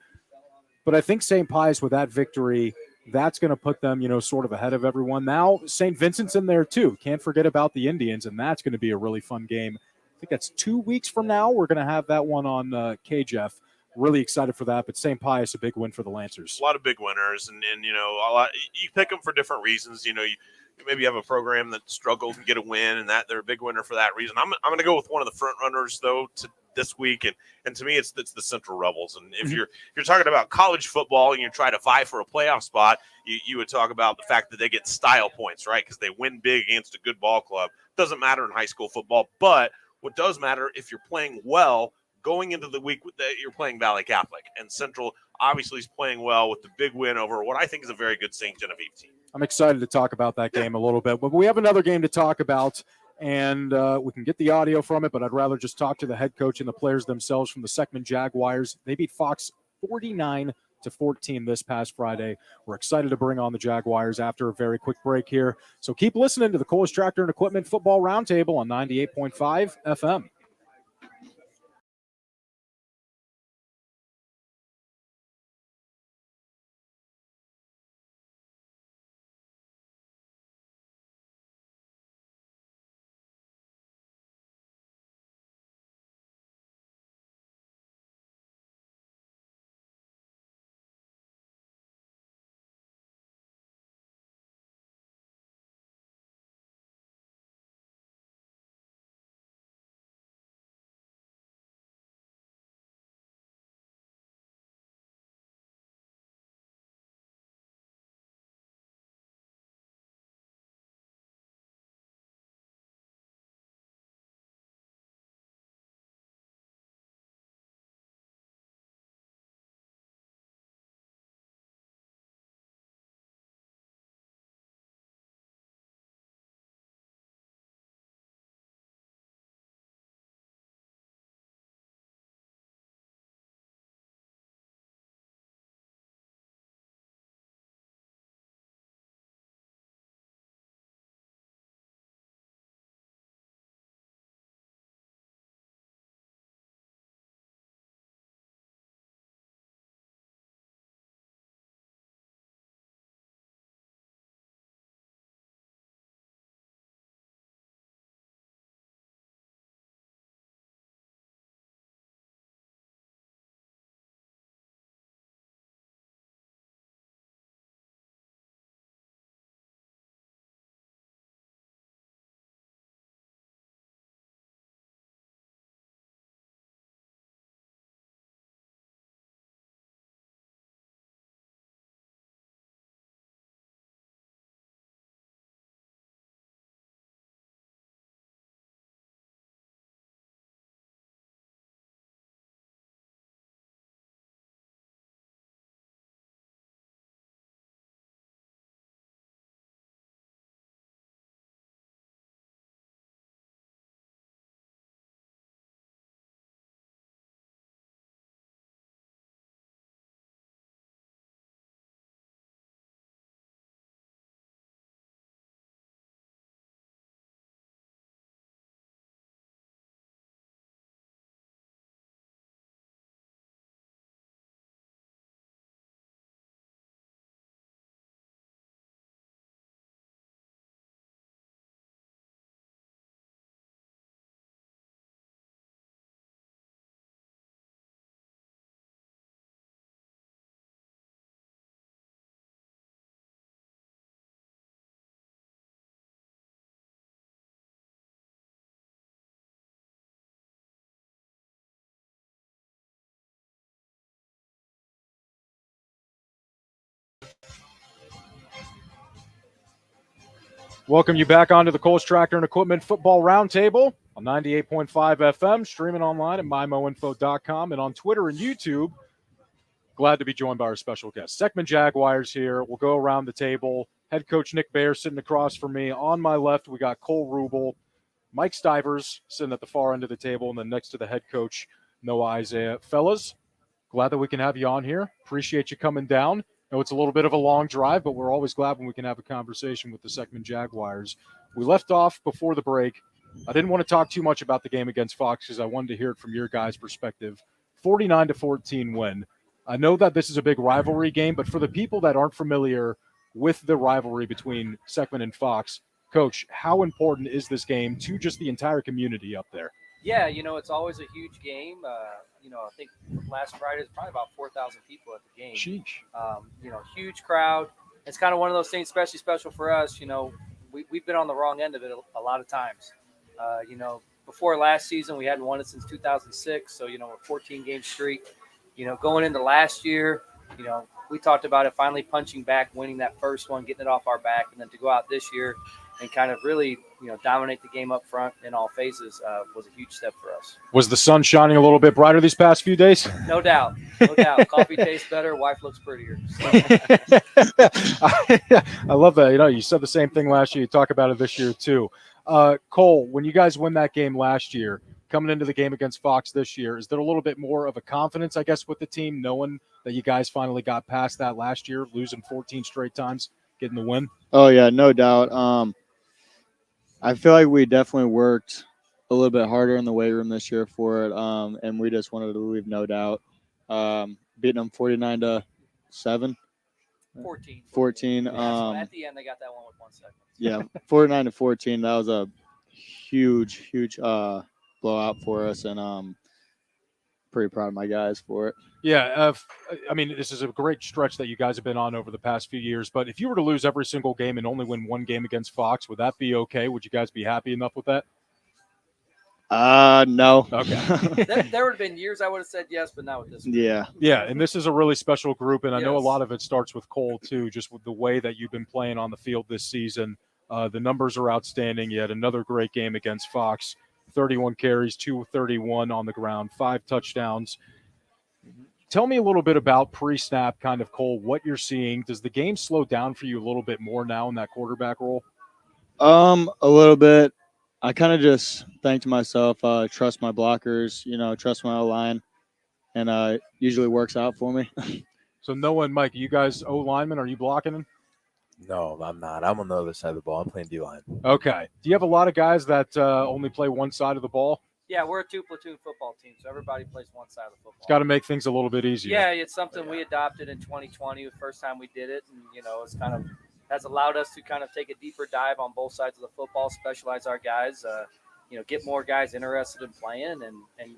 But I think St. Pius, with that victory, that's going to put them, sort of ahead of everyone. Now, St. Vincent's in there too. Can't forget about the Indians, and that's going to be a really fun game. I think that's 2 weeks from now. We're going to have that one on KJF. Really excited for that, but St. Pius, a big win for the Lancers. A lot of big winners, and a lot. You pick them for different reasons. You maybe have a program that struggled and get a win, and that they're a big winner for that reason. I'm going to go with one of the front runners though this week, and to me it's the Central Rebels. And if you're talking about college football and you're trying to vie for a playoff spot, you would talk about the fact that they get style points, right? Because they win big against a good ball club. Doesn't matter in high school football, but what does matter if you're playing well going into the week that you're playing Valley Catholic, and Central obviously is playing well with the big win over what I think is a very good St. Genevieve team. I'm excited to talk about that game a little bit, but we have another game to talk about, and we can get the audio from it, but I'd rather just talk to the head coach and the players themselves from the Seckman Jaguars. They beat Fox 49-14 this past Friday. We're excited to bring on the Jaguars after a very quick break here. So keep listening to the Coles Tractor and Equipment Football Roundtable on 98.5 FM. Welcome you back onto the Coles Tractor and Equipment Football Roundtable on 98.5 FM, streaming online at mymoinfo.com and on Twitter and YouTube. Glad to be joined by our special guest, Seckman Jaguars here. We'll go around the table. Head coach Nick Baer sitting across from me. On my left, we got Cole Rubel, Mike Stivers sitting at the far end of the table, and then next to the head coach, Noah Isaiah. Fellas, glad that we can have you on here. Appreciate you coming down. I know it's a little bit of a long drive, but we're always glad when we can have a conversation with the Seckman Jaguars. We left off before the break. I didn't want to talk too much about the game against Fox because I wanted to hear it from your guys' perspective. 49-14 win. I know that this is a big rivalry game, but for the people that aren't familiar with the rivalry between Seckman and Fox, Coach, how important is this game to just the entire community up there? Yeah, it's always a huge game. I think last Friday was probably about 4,000 people at the game. Sheesh. Huge crowd. It's kind of one of those things, especially special for us. We've been on the wrong end of it a lot of times. Before last season, we hadn't won it since 2006. So, a 14-game streak. Going into last year, we talked about it finally punching back, winning that first one, getting it off our back, and then to go out this year and kind of really, dominate the game up front in all phases was a huge step for us. Was the sun shining a little bit brighter these past few days? No doubt. No doubt. Coffee tastes better. Wife looks prettier. I love that. You said the same thing last year. You talk about it this year too. Cole, when you guys win that game last year, coming into the game against Fox this year, is there a little bit more of a confidence, I guess, with the team, knowing that you guys finally got past that last year, losing 14 straight times, getting the win? Oh, yeah, no doubt. I feel like we definitely worked a little bit harder in the weight room this year for it, and we just wanted to leave no doubt. Beating them 49-7. 14. At the end, they got that one with 1 second. Yeah, 49-14. That was a huge blowout for us, and pretty proud of my guys for it. Yeah, this is a great stretch that you guys have been on over the past few years, but if you were to lose every single game and only win one game against Fox, would that be okay? Would you guys be happy enough with that? No. Okay. there would have been years I would have said yes, but not with this group. Yeah, and this is a really special group, and I know a Yes. lot of it starts with Cole, too, just with the way that you've been playing on the field this season. The numbers are outstanding. You had another great game against Fox, 31 carries, 231 on the ground, 5 touchdowns. Tell me a little bit about pre-snap, kind of, Cole, what you're seeing. Does the game slow down for you a little bit more now in that quarterback role? A little bit. I kind of just think to myself, trust my blockers, trust my O-line, and usually works out for me. So Noah and Mike, you guys O-linemen, are you blocking him? No, I'm not. I'm on the other side of the ball. I'm playing D-line. Okay. Do you have a lot of guys that only play one side of the ball? Yeah, we're a 2-platoon football team, so everybody plays one side of the football. It's got to make things a little bit easier. Yeah, it's something we adopted in 2020, the first time we did it, and it's kind of has allowed us to kind of take a deeper dive on both sides of the football, specialize our guys, get more guys interested in playing, and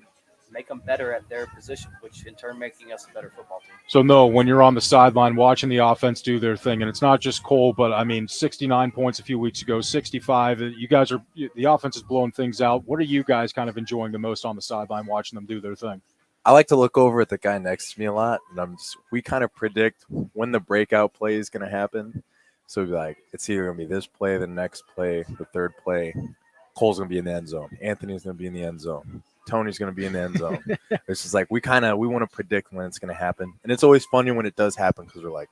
make them better at their position, which in turn making us a better football team. So, no, when you're on the sideline watching the offense do their thing, and it's not just Cole, but 69 points a few weeks ago, 65. You guys the offense is blowing things out. What are you guys kind of enjoying the most on the sideline watching them do their thing? I like to look over at the guy next to me a lot, and we kind of predict when the breakout play is going to happen. So, it's either going to be this play, the next play, the third play. Cole's going to be in the end zone. Anthony's going to be in the end zone. Tony's going to be in the end zone. It's just we want to predict when it's going to happen. And it's always funny when it does happen because we're like,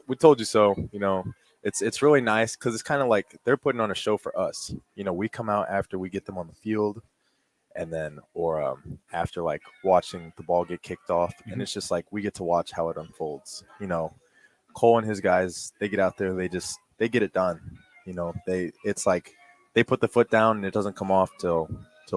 we told you so. It's really nice because it's kind of like they're putting on a show for us. We come out after we get them on the field and then after watching the ball get kicked off. And it's just we get to watch how it unfolds. Cole and his guys, they get out there, they get it done. It's they put the foot down and it doesn't come off till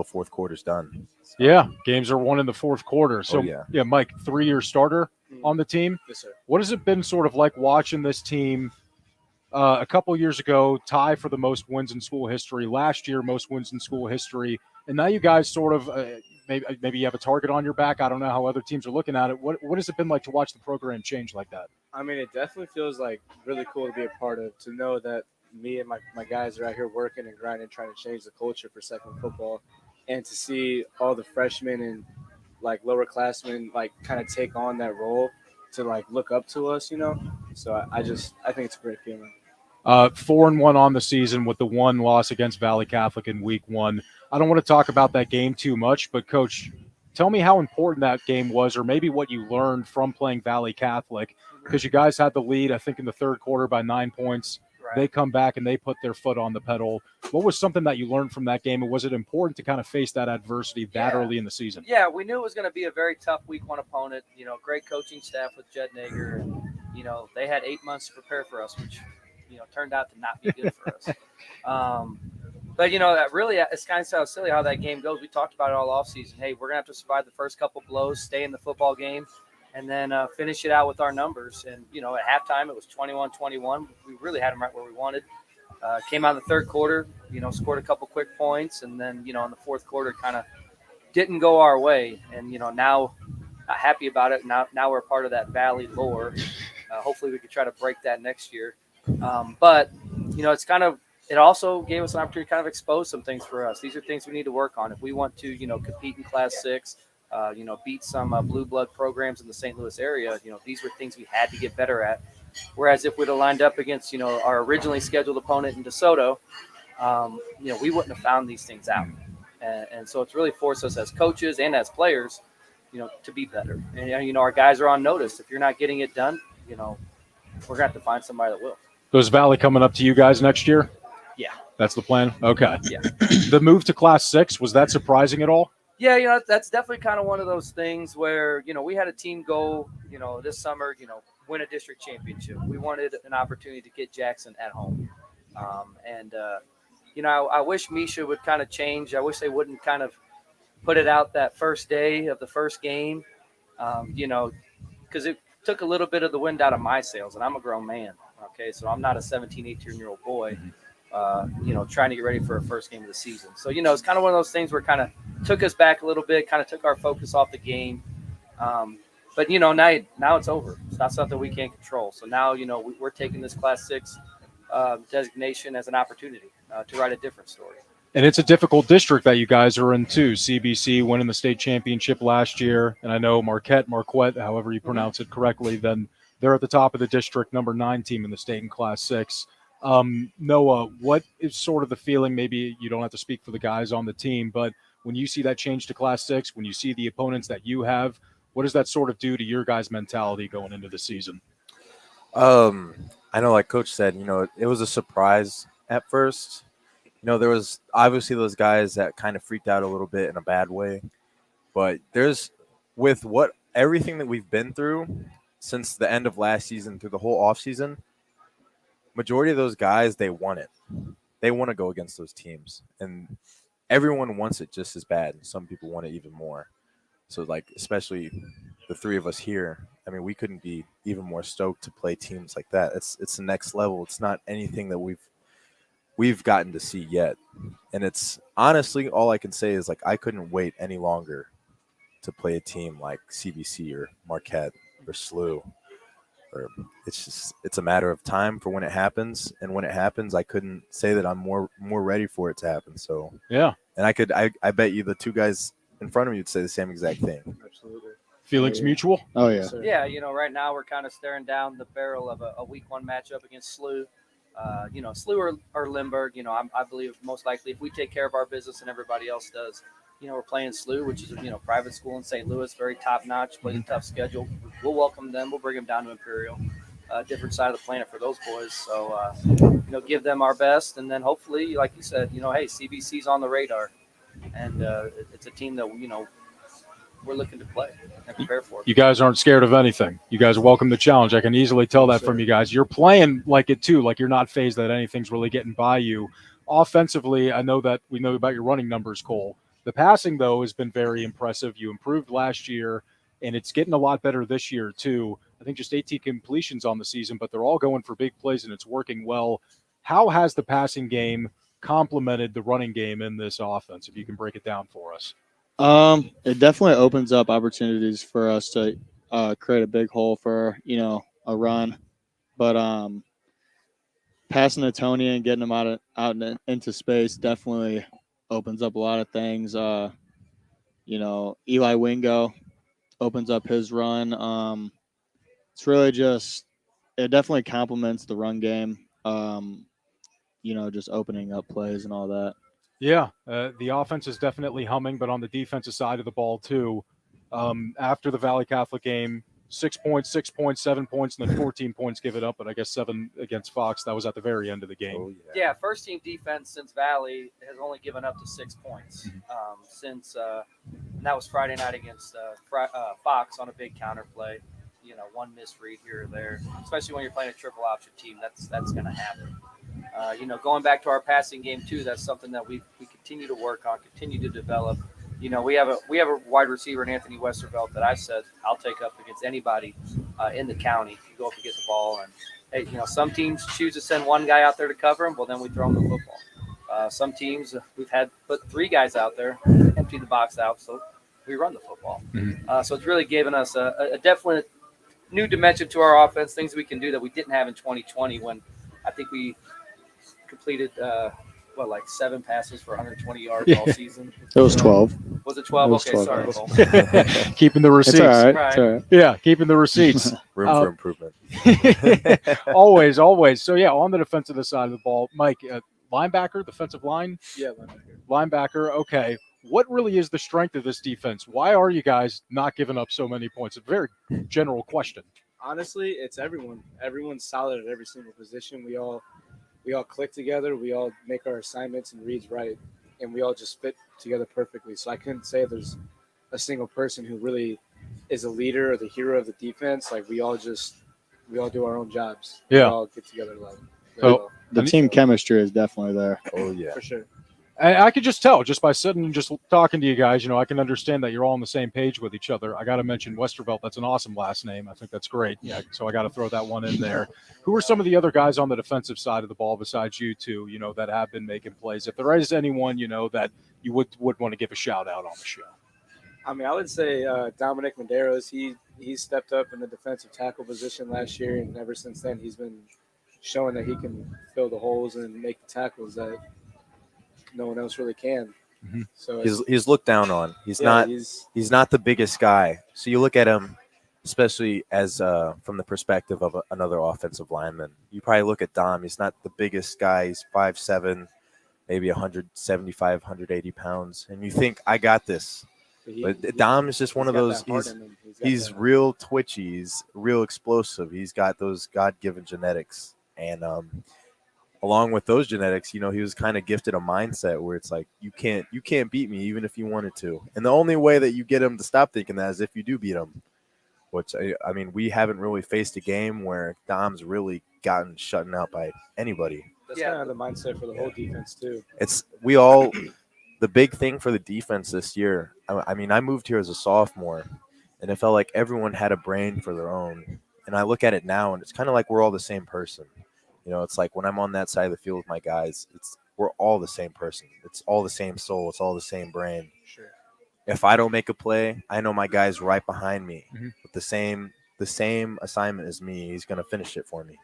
fourth quarter's done. So. Yeah, games are won in the fourth quarter. So, yeah, Mike, 3-year starter on the team. Yes, sir. What has it been sort of like watching this team a couple years ago tie for the most wins in school history, last year most wins in school history, and now you guys sort of maybe you have a target on your back. I don't know how other teams are looking at it. What has it been like to watch the program change like that? It definitely feels really cool to be a part of, to know that me and my guys are out here working and grinding, trying to change the culture for Seckman football, and to see all the freshmen and lower classmen kind of take on that role to look up to us, So I think it's a great feeling. 4-1 on the season with the one loss against Valley Catholic in week 1. I don't want to talk about that game too much, but Coach, tell me how important that game was, or maybe what you learned from playing Valley Catholic, because you guys had the lead, I think, in the third quarter by 9 points. Right. They come back and they put their foot on the pedal. What was something that you learned from that game, and was it important to kind of face that adversity that early in the season? Yeah, we knew it was going to be a very tough week 1 opponent. Great coaching staff with Jed Nager. And, they had 8 months to prepare for us, which, turned out to not be good for us. But, that really, it's kind of sounds silly how that game goes. We talked about it all offseason. Hey, we're going to have to survive the first couple blows, stay in the football game, and then finish it out with our numbers. And, at halftime, it was 21-21. We really had them right where we wanted. Came out in the third quarter, scored a couple quick points. And then, in the fourth quarter, kind of didn't go our way. And, now not happy about it. Now we're part of that Valley lore. Hopefully we could try to break that next year. But, it also gave us an opportunity to kind of expose some things for us. These are things we need to work on. If we want to, compete in Class 6, beat some blue blood programs in the St. Louis area, these were things we had to get better at. Whereas if we'd have lined up against, our originally scheduled opponent in DeSoto, we wouldn't have found these things out. And so it's really forced us as coaches and as players, to be better. And, our guys are on notice. If you're not getting it done, we're going to have to find somebody that will. So is Valley coming up to you guys next year? Yeah. That's the plan? Okay. Yeah. The move to Class 6, was that surprising at all? Yeah, that's definitely kind of one of those things where, we had a team goal, this summer, win a district championship. We wanted an opportunity to get Jackson at home. I wish Misha would kind of change. I wish they wouldn't kind of put it out that first day of the first game, because it took a little bit of the wind out of my sails, and I'm a grown man. Okay, so I'm not a 17, 18-year-old boy, trying to get ready for a first game of the season. So, it's kind of one of those things where it kind of took us back a little bit, kind of took our focus off the game. But, now it's over. It's not something we can't control. So now, we're taking this Class 6 designation as an opportunity to write a different story. And it's a difficult district that you guys are in, too. CBC winning the state championship last year. And I know Marquette, however you pronounce it correctly, then they're at the top of the district, number 9 team in the state in Class 6. Noah, what is sort of the feeling? Maybe you don't have to speak for the guys on the team, but when you see that change to Class 6, when you see the opponents that you have, what does that sort of do to your guys' mentality going into the season? I know, like Coach said, it was a surprise at first. There was obviously those guys that kind of freaked out a little bit in a bad way, but with everything that we've been through since the end of last season through the whole offseason, majority of those guys, they want it. They want to go against those teams, and everyone wants it just as bad. And some people want it even more. So, especially the 3 of us here, I mean, we couldn't be even more stoked to play teams like that. It's the next level. It's not anything that we've gotten to see yet. And it's honestly, all I can say is I couldn't wait any longer to play a team like CBC or Marquette or SLU. Or it's a matter of time for when it happens. And when it happens, I couldn't say that I'm more ready for it to happen. So yeah. And I bet you the 2 guys in front of you would say the same exact thing. Absolutely. Feelings mutual? Oh, yeah. Yeah, right now we're kind of staring down the barrel of a week 1 matchup against SLU. SLU or Lindbergh, I believe most likely if we take care of our business and everybody else does, we're playing SLU, which is a private school in St. Louis, very top-notch, plays a tough schedule. We'll welcome them. We'll bring them down to Imperial, different side of the planet for those boys. So, give them our best, and then hopefully, like you said, hey, CBC's on the radar, and it's a team that we're looking to play and prepare for. You guys aren't scared of anything. You guys welcome the challenge. I can easily tell that from you guys. You're playing like it too, like you're not phased that anything's really getting by you. Offensively, I know that we know about your running numbers, Cole. The passing, though, has been very impressive. You improved last year, and it's getting a lot better this year, too. I think just 18 completions on the season, but they're all going for big plays, and it's working well. How has the passing game complemented the running game in this offense, if you can break it down for us? It definitely opens up opportunities for us to create a big hole for, a run. But passing to Tony and getting him out into space definitely opens up a lot of things. Eli Wingo opens up his run. It's really it definitely complements the run game. just opening up plays and all that. Yeah, the offense is definitely humming, but on the defensive side of the ball too. After the Valley Catholic game, 6 points, 6 points, 7 points, and then 14 points give it up. But I guess 7 against Fox. That was at the very end of the game. Yeah, first team defense since Valley has only given up to 6 points since, and that was Friday night against Fox on a big counter play. One misread here or there, especially when you're playing a triple option team. That's going to happen. Going back to our passing game too, that's something that we continue to work on, continue to develop. We have a wide receiver in Anthony Westervelt that I said I'll take up against anybody in the county. You go up and get the ball, and hey, some teams choose to send one guy out there to cover him. Well, then we throw him the football. Some teams we've had put 3 guys out there, empty the box out, so we run the football. So it's really given us a definite new dimension to our offense, things we can do that we didn't have in 2020 when I think we completed 7 passes for 120 yards all season. It was 12. Was it 12? It was Okay, 12 sorry. Keeping the receipts. It's all right. It's all right. Yeah, keeping the receipts. Room for improvement. Always, always. So, yeah, on the defensive side of the ball, Mike, linebacker, defensive line? Yeah, Linebacker, okay. What really is the strength of this defense? Why are you guys not giving up so many points? A very general question. Honestly, it's everyone. Everyone's solid at every single position. We all click together. We all make our assignments and reads right, and we all just fit together perfectly. So I couldn't say there's a single person who really is a leader or the hero of the defense. Like we all do our own jobs. Yeah. We all get together The team chemistry is definitely there. Oh yeah, for sure. I could just tell just by sitting and just talking to you guys, I can understand that you're all on the same page with each other. I got to mention Westervelt. That's an awesome last name. I think that's great. Yeah. So I got to throw that one in there. Who are some of the other guys on the defensive side of the ball besides you two, that have been making plays? If there is anyone, that you would want to give a shout out on the show. I mean, I would say Dominic Medeiros. He stepped up in the defensive tackle position last year, and ever since then he's been showing that he can fill the holes and make the tackles that no one else really can. Mm-hmm. So he's looked down on. He's not the biggest guy. So you look at him, especially as from the perspective of another offensive lineman. You probably look at Dom. He's not the biggest guy. He's 5'7", maybe 175, 180 pounds, and you think I got this. But Dom is just one of those. He's real twitchy. He's real explosive. He's got those God-given genetics, and along with those genetics, he was kind of gifted a mindset where it's like you can't beat me even if you wanted to. And the only way that you get him to stop thinking that is if you do beat him. Which I mean, we haven't really faced a game where Dom's really gotten shut out by anybody. That's kind of the mindset for the whole defense too. The big thing for the defense this year. I mean, I moved here as a sophomore, and it felt like everyone had a brain for their own. And I look at it now, and it's kind of like we're all the same person. It's like when I'm on that side of the field with my guys, we're all the same person. It's all the same soul. It's all the same brain. Sure. If I don't make a play, I know my guy's right behind me with the same assignment as me. He's going to finish it for me.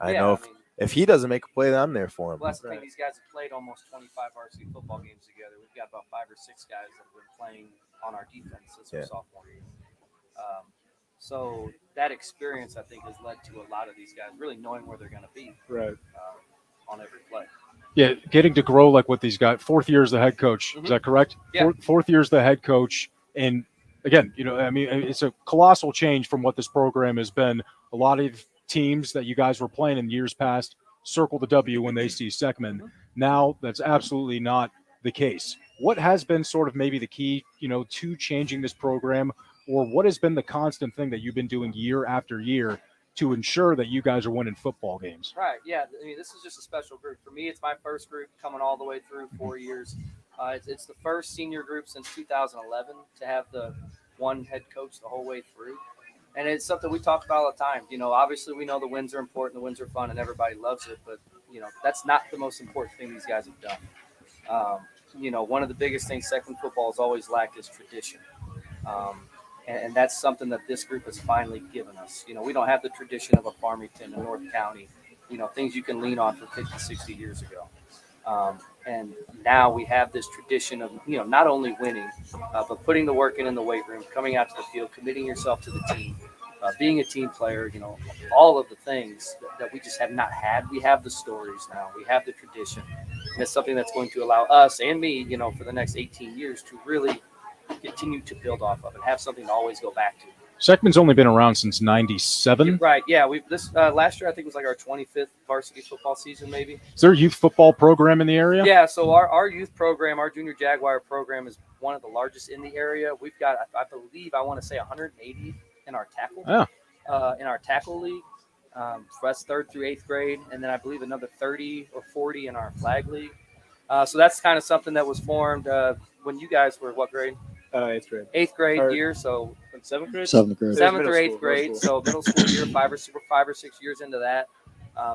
I know if he doesn't make a play, then I'm there for him. Well, that's the thing. These guys have played almost 25 varsity football games together. We've got about 5 or 6 guys that have been playing on our defense since our sophomore year. So that experience, I think, has led to a lot of these guys really knowing where they're going to be on every play. Yeah, getting to grow like with these guys. 4th year as the head coach. Is that correct? Yeah. Fourth year as the head coach. And, again, I mean, it's a colossal change from what this program has been. A lot of teams that you guys were playing in years past circle the W when they see Seckman. Now that's absolutely not the case. What has been sort of maybe the key, to changing this program, or what has been the constant thing that you've been doing year after year to ensure that you guys are winning football games? Right, yeah. I mean, this is just a special group. For me, it's my first group coming all the way through 4 years. It's the first senior group since 2011 to have the one head coach the whole way through. And it's something we talk about all the time. Obviously we know the wins are important, the wins are fun, and everybody loves it. But, that's not the most important thing these guys have done. One of the biggest things Seckman football has always lacked is tradition. And that's something that this group has finally given us. We don't have the tradition of a Farmington and North County, things you can lean on from 50, 60 years ago. And now we have this tradition of, not only winning, but putting the work in the weight room, coming out to the field, committing yourself to the team, being a team player, all of the things that we just have not had. We have the stories now. We have the tradition. And it's something that's going to allow us and me, for the next 18 years to really continue to build off of and have something to always go back to. Seckman's only been around since '97. Right. Yeah. This last year I think was like our 25th varsity football season, maybe. Is there a youth football program in the area? Yeah. So our youth program, our Junior Jaguar program, is one of the largest in the area. We've got, I believe, I want to say 180 in our tackle. In our tackle league. That's 3rd through 8th grade, and then I believe another 30 or 40 in our flag league. So that's kind of something that was formed when you guys were what grade? 8th grade. 8th grade year, so 7th grade. 7th grade. 7th or 8th grade. So middle school year, 5 or 6 years into that.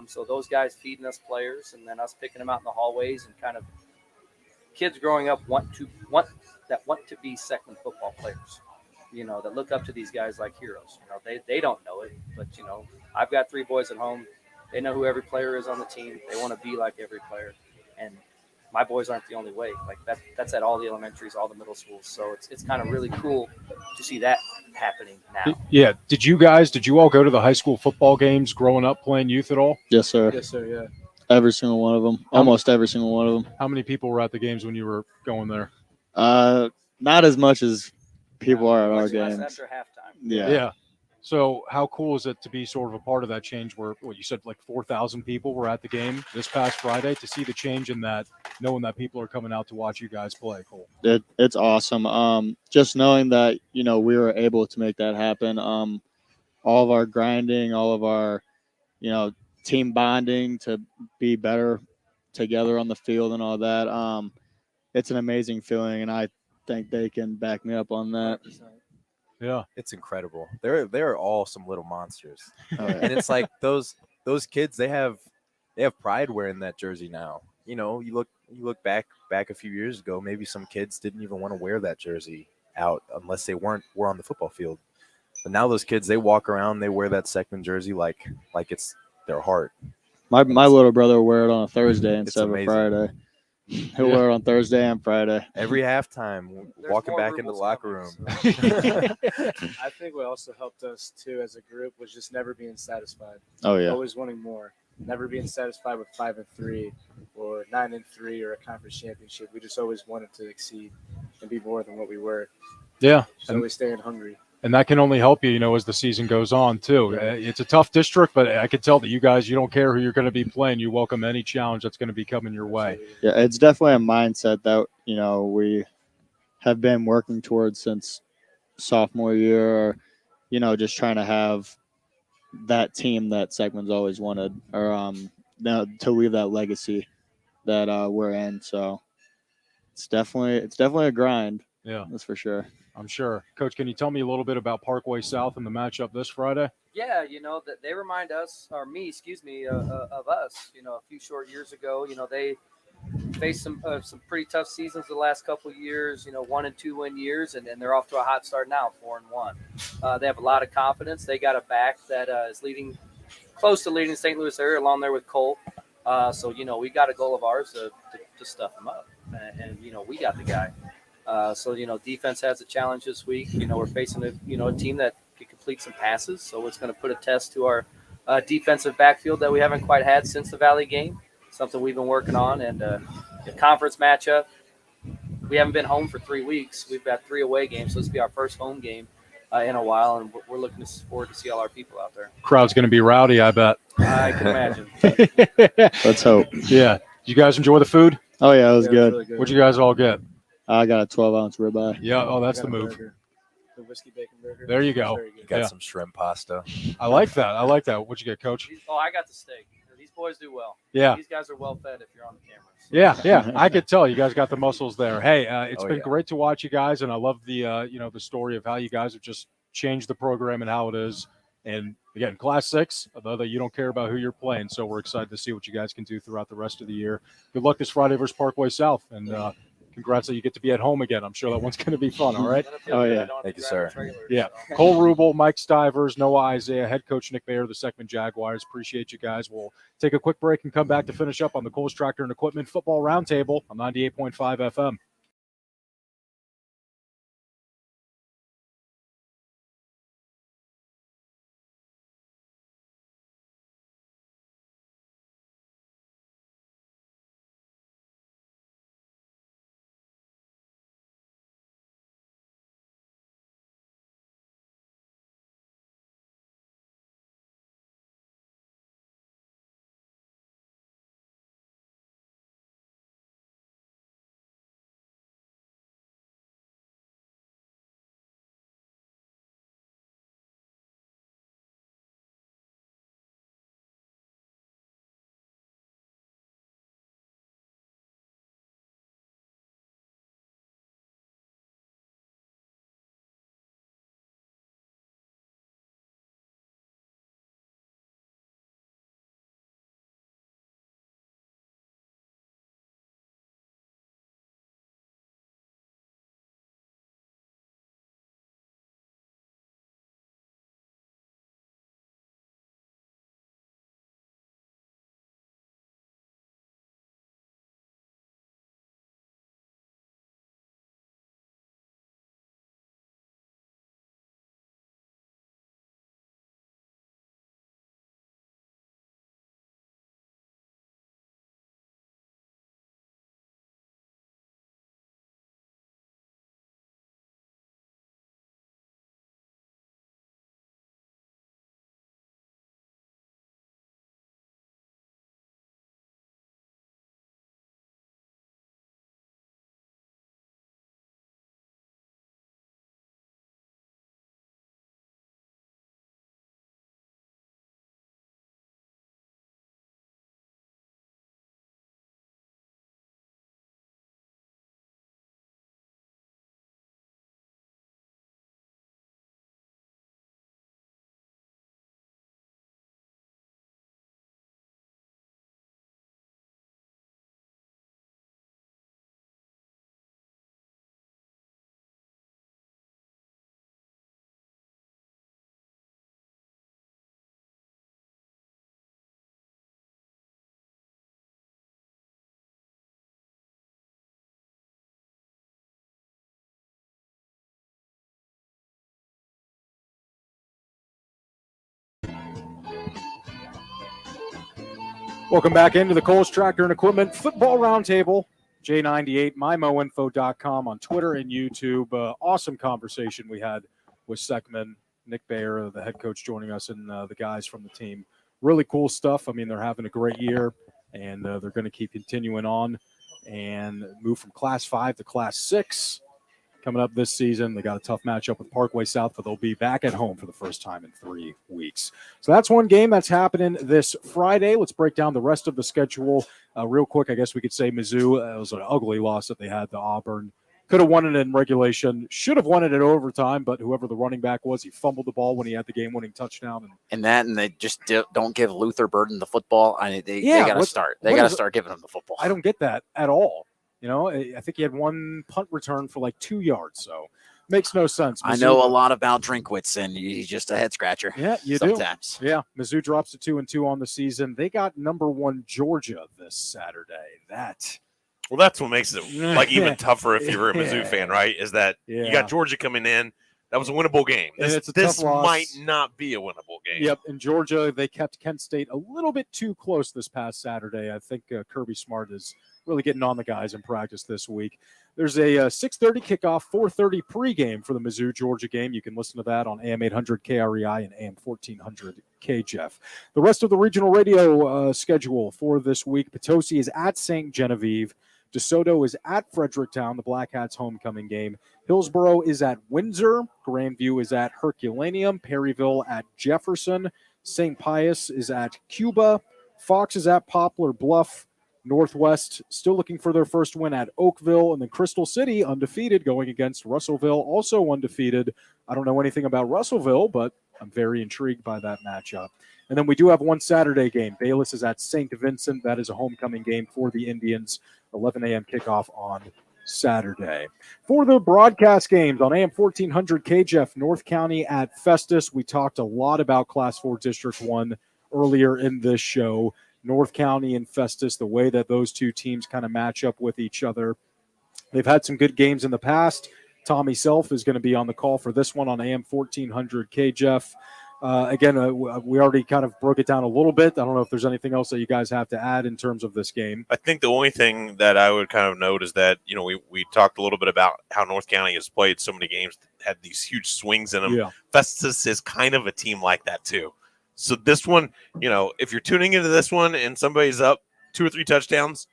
So those guys feeding us players, and then us picking them out in the hallways, and kind of kids growing up want to be Seckman football players. That look up to these guys like heroes. They don't know it, but I've got 3 boys at home. They know who every player is on the team. They want to be like every player, and my boys aren't the only way. Like that's at all the elementaries, all the middle schools. So it's kind of really cool to see that happening now. Yeah. Did you all go to the high school football games growing up playing youth at all? Yes, sir. Yes, sir. Yeah. Every single one of them. Almost every single one of them. How many people were at the games when you were going there? Not as much as people are at our Much less games. after halftime. Yeah. So how cool is it to be sort of a part of that change where, what you said, like 4,000 people were at the game this past Friday, to see the change in that, knowing that people are coming out to watch you guys play? Cool. It's awesome. Just knowing that, we were able to make that happen. All of our grinding, all of our, team bonding to be better together on the field and all that. It's an amazing feeling, and I think they can back me up on that. 100%. Yeah, it's incredible. They're all some little monsters, Oh, yeah. and it's like those kids. They have pride wearing that jersey now. You look back a few years ago. Maybe some kids didn't even want to wear that jersey out unless they were on the football field. But now those kids, they walk around, they wear that Seckman jersey like it's their heart. My little brother will wear it on a Thursday It's instead of a amazing. Friday. He'll wear it on Thursday and Friday. Every halftime, There's walking more back in the rumors locker coming, room. I think what also helped us too as a group was just never being satisfied. Oh, yeah. Always wanting more. Never being satisfied with 5-3 or 9-3 or a conference championship. We just always wanted to exceed and be more than what we were. Yeah. Just always staying hungry. And that can only help you, as the season goes on, too. It's a tough district, but I can tell that you guys, you don't care who you're going to be playing. You welcome any challenge that's going to be coming your way. Yeah, it's definitely a mindset that, we have been working towards since sophomore year, or, just trying to have that team that Seckman's always wanted, or to leave that legacy that we're in. So it's definitely a grind. Yeah, that's for sure. I'm sure. Coach, can you tell me a little bit about Parkway South and the matchup this Friday? Yeah, that they remind us, or me, of us. A few short years ago, they faced some pretty tough seasons the last couple of years. 1 and 2 win years, and they're off to a hot start now, 4-1. They have a lot of confidence. They got a back that is close to leading St. Louis area, along there with Cole. So we got a goal of ours to stuff them up, and we got the guy. So defense has a challenge this week. We're facing a team that can complete some passes, so it's going to put a test to our defensive backfield that we haven't quite had since the Valley game. Something we've been working on, and the conference matchup. We haven't been home for 3 weeks. We've got 3 away games, so this will be our first home game in a while, and we're looking forward to see all our people out there. Crowd's going to be rowdy, I bet. I can imagine. Let's hope. Yeah. Did you guys enjoy the food? Oh, yeah, it was good. Really good. What'd you guys all get? I got a 12-ounce ribeye. Yeah. Oh, that's the Got a move. burger. The whiskey bacon burger. There you go. Very good. Got Yeah. some shrimp pasta. I like that. What'd you get, Coach? Oh, I got the steak. These boys do well. Yeah. These guys are well fed if you're on the cameras. Yeah. I could tell you guys got the muscles there. Hey, it's Oh, been yeah. great to watch you guys, and I love the the story of how you guys have just changed the program and how it is. And again, Class 6, although you don't care about who you're playing, so we're excited to see what you guys can do throughout the rest of the year. Good luck this Friday versus Parkway South, and congrats that you get to be at home again. I'm sure that one's going to be fun. All right. Oh, yeah. Thank you, sir. Yeah. Cole Rubel, Mike Stivers, Noah Isaiah, head coach Nick Bayer, the Seckman Jaguars. Appreciate you guys. We'll take a quick break and come back to finish up on the Coles Tractor and Equipment Football Roundtable on 98.5 FM. Welcome back into the Coles Tractor and Equipment Football Roundtable. J98, mymoinfo.com on Twitter and YouTube. Awesome conversation we had with Seckman, Nick Bayer, the head coach, joining us, and the guys from the team. Really cool stuff. I mean, they're having a great year, and they're going to keep continuing on and move from Class 5 to Class 6 coming up this season. They got a tough matchup with Parkway South, but they'll be back at home for the first time in 3 weeks. So that's one game that's happening this Friday. Let's break down the rest of the schedule real quick. I guess we could say Mizzou, it was an ugly loss that they had to Auburn. Could have won it in regulation, should have won it in overtime, but whoever the running back was, he fumbled the ball when he had the game-winning touchdown. And they just don't give Luther Burden the football. They got to start. They got to start giving him the football. I don't get that at all. You know, I think he had one punt return for like 2 yards, so makes no sense. I know a lot about Drinkwitz, and he's just a head scratcher. Yeah, you sometimes. Do. Yeah, Mizzou drops to 2-2 on the season. They got number 1 Georgia this Saturday. Well, that's what makes it like even tougher if you're a Mizzou fan, right? Is that you got Georgia coming in. That was a winnable game. This might not be a winnable game. Yep, in Georgia, they kept Kent State a little bit too close this past Saturday. I think Kirby Smart is really getting on the guys in practice this week. There's a 6:30 kickoff, 4:30 pregame for the Mizzou-Georgia game. You can listen to that on AM 800 KREI and AM 1400 KJEF. The rest of the regional radio schedule for this week, Potosi is at St. Genevieve. DeSoto is at Fredericktown, the Black Hats homecoming game. Hillsboro is at Windsor. Grandview is at Herculaneum. Perryville at Jefferson. St. Pius is at Cuba. Fox is at Poplar Bluff. Northwest still looking for their first win at Oakville. And then Crystal City, undefeated, going against Russellville, also undefeated. I don't know anything about Russellville, but I'm very intrigued by that matchup. And then we do have one Saturday game. Bayless is at St. Vincent. That is a homecoming game for the Indians. 11 a.m. kickoff on Saturday. For the broadcast games on AM 1400 KJEF, North County at Festus. We talked a lot about Class 4 District 1 earlier in this show. North County and Festus, the way that those two teams kind of match up with each other. They've had some good games in the past. Tommy Self is going to be on the call for this one on AM 1400 KJEF. Again, we already kind of broke it down a little bit. I don't know if there's anything else that you guys have to add in terms of this game. I think the only thing that I would kind of note is that, you know, we talked a little bit about how North County has played so many games, had these huge swings in them. Yeah. Festus is kind of a team like that too. So this one, you know, if you're tuning into this one and somebody's up 2 or 3 touchdowns,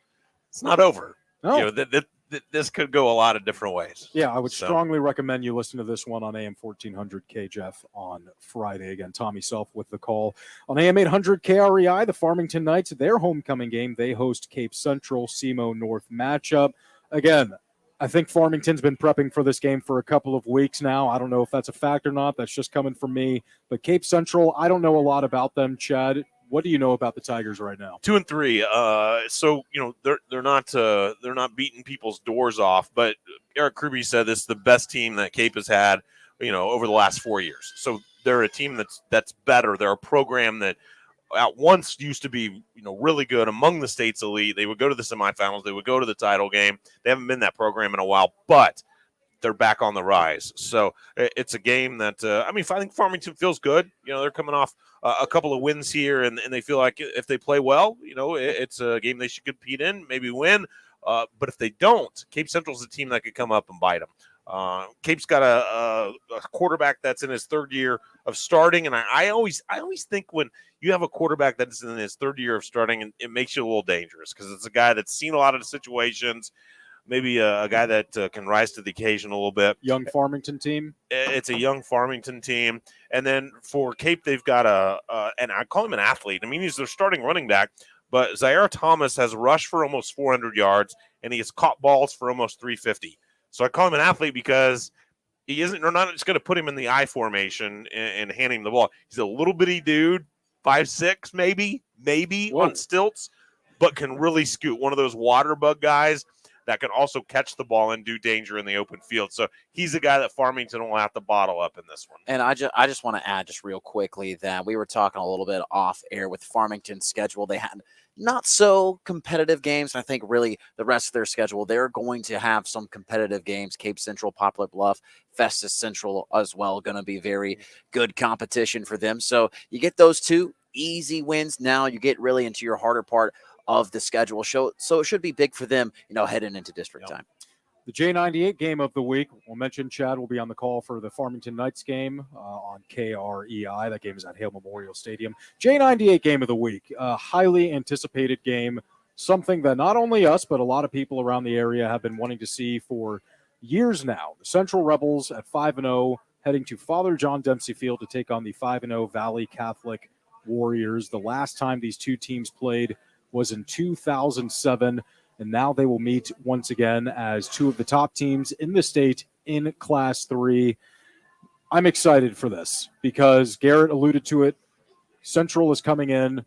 it's not over. No. You know, this could go a lot of different ways. Yeah, I would strongly recommend you listen to this one on AM 1400 KJEF on Friday. Again, Tommy Self with the call. On AM 800 KREI, the Farmington Knights, their homecoming game, they host Cape Central, SEMO North matchup. Again, I think Farmington's been prepping for this game for a couple of weeks now. I don't know if that's a fact or not. That's just coming from me. But Cape Central, I don't know a lot about them, Chad. What do you know about the Tigers right now? 2-3. So you know they're not beating people's doors off. But Eric Kirby said this is the best team that Cape has had, you know, over the last 4 years. So they're a team that's better. They're a program that at once used to be, you know, really good among the state's elite. They would go to the semifinals. They would go to the title game. They haven't been that program in a while, but they're back on the rise. So it's a game that, I think Farmington feels good. You know, they're coming off a couple of wins here, and they feel like if they play well, you know, it's a game they should compete in, maybe win. But if they don't, Cape Central's a team that could come up and bite them. Cape's got a quarterback that's in his 3rd year of starting, and I always think when you have a quarterback that's in his 3rd year of starting, it makes you a little dangerous because it's a guy that's seen a lot of the situations. Maybe a guy that can rise to the occasion a little bit. Young Farmington team. It's a young Farmington team. And then for Cape, they've got and I call him an athlete. I mean, he's their starting running back, but Zaire Thomas has rushed for almost 400 yards, and he has caught balls for almost 350. So I call him an athlete because they're not just going to put him in the I formation and hand him the ball. He's a little bitty dude, 5'6", maybe Whoa. on stilts, but can really scoot. One of those water bug guys that can also catch the ball and do danger in the open field. So he's a guy that Farmington will have to bottle up in this one. And I just want to add just real quickly that we were talking a little bit off air with Farmington's schedule. They had not so competitive games. I think really the rest of their schedule, they're going to have some competitive games. Cape Central, Poplar Bluff, Festus Central as well, going to be very good competition for them. So you get those two easy wins. Now you get really into your harder part of the schedule. So it should be big for them, heading into district time. The J98 game of the week, we'll mention Chad will be on the call for the Farmington Knights game on KREI. That game is at Hale Memorial Stadium. J98 game of the week, a highly anticipated game, something that not only us, but a lot of people around the area have been wanting to see for years now. The Central Rebels at 5-0, heading to Father John Dempsey Field to take on the 5-0 Valley Catholic Warriors. The last time these two teams played was in 2007. And now they will meet once again as two of the top teams in the state in Class 3. I'm excited for this because Garrett alluded to it. Central is coming in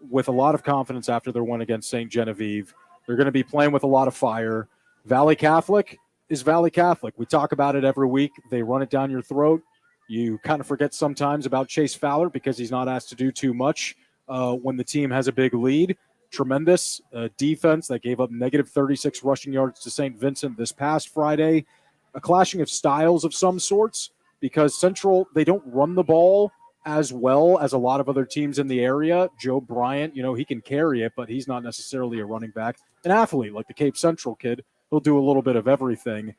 with a lot of confidence after their win against St. Genevieve. They're going to be playing with a lot of fire. Valley Catholic is Valley Catholic. We talk about it every week. They run it down your throat. You kind of forget sometimes about Chase Fowler because he's not asked to do too much when the team has a big lead. Tremendous defense that gave up negative 36 rushing yards to St. Vincent this past Friday. A clashing of styles of some sorts because Central, they don't run the ball as well as a lot of other teams in the area. Joe Bryant, he can carry it, but he's not necessarily a running back. An athlete like the Cape Central kid, he'll do a little bit of everything.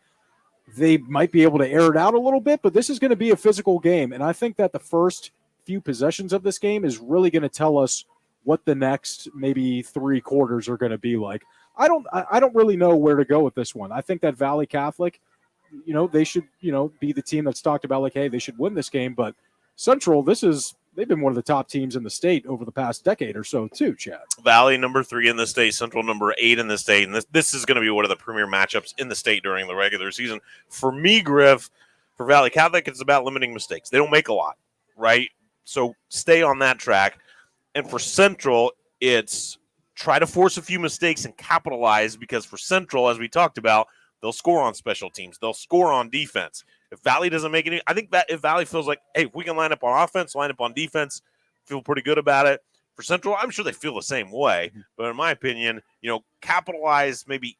They might be able to air it out a little bit, but this is going to be a physical game. And I think that the first few possessions of this game is really going to tell us what the next maybe 3 quarters are going to be like. I don't really know where to go with this one. I think that Valley Catholic, they should, be the team that's talked about like, hey, they should win this game. But Central, they've been one of the top teams in the state over the past decade or so too, Chad. Valley number 3 in the state, Central number 8 in the state. And this is going to be one of the premier matchups in the state during the regular season. For me, Griff, for Valley Catholic, it's about limiting mistakes. They don't make a lot, right? So stay on that track. And for Central, it's try to force a few mistakes and capitalize because for Central, as we talked about, they'll score on special teams. They'll score on defense. If Valley doesn't make any, I think that if Valley feels like, hey, if we can line up on offense, line up on defense, feel pretty good about it. For Central, I'm sure they feel the same way. But in my opinion, capitalize maybe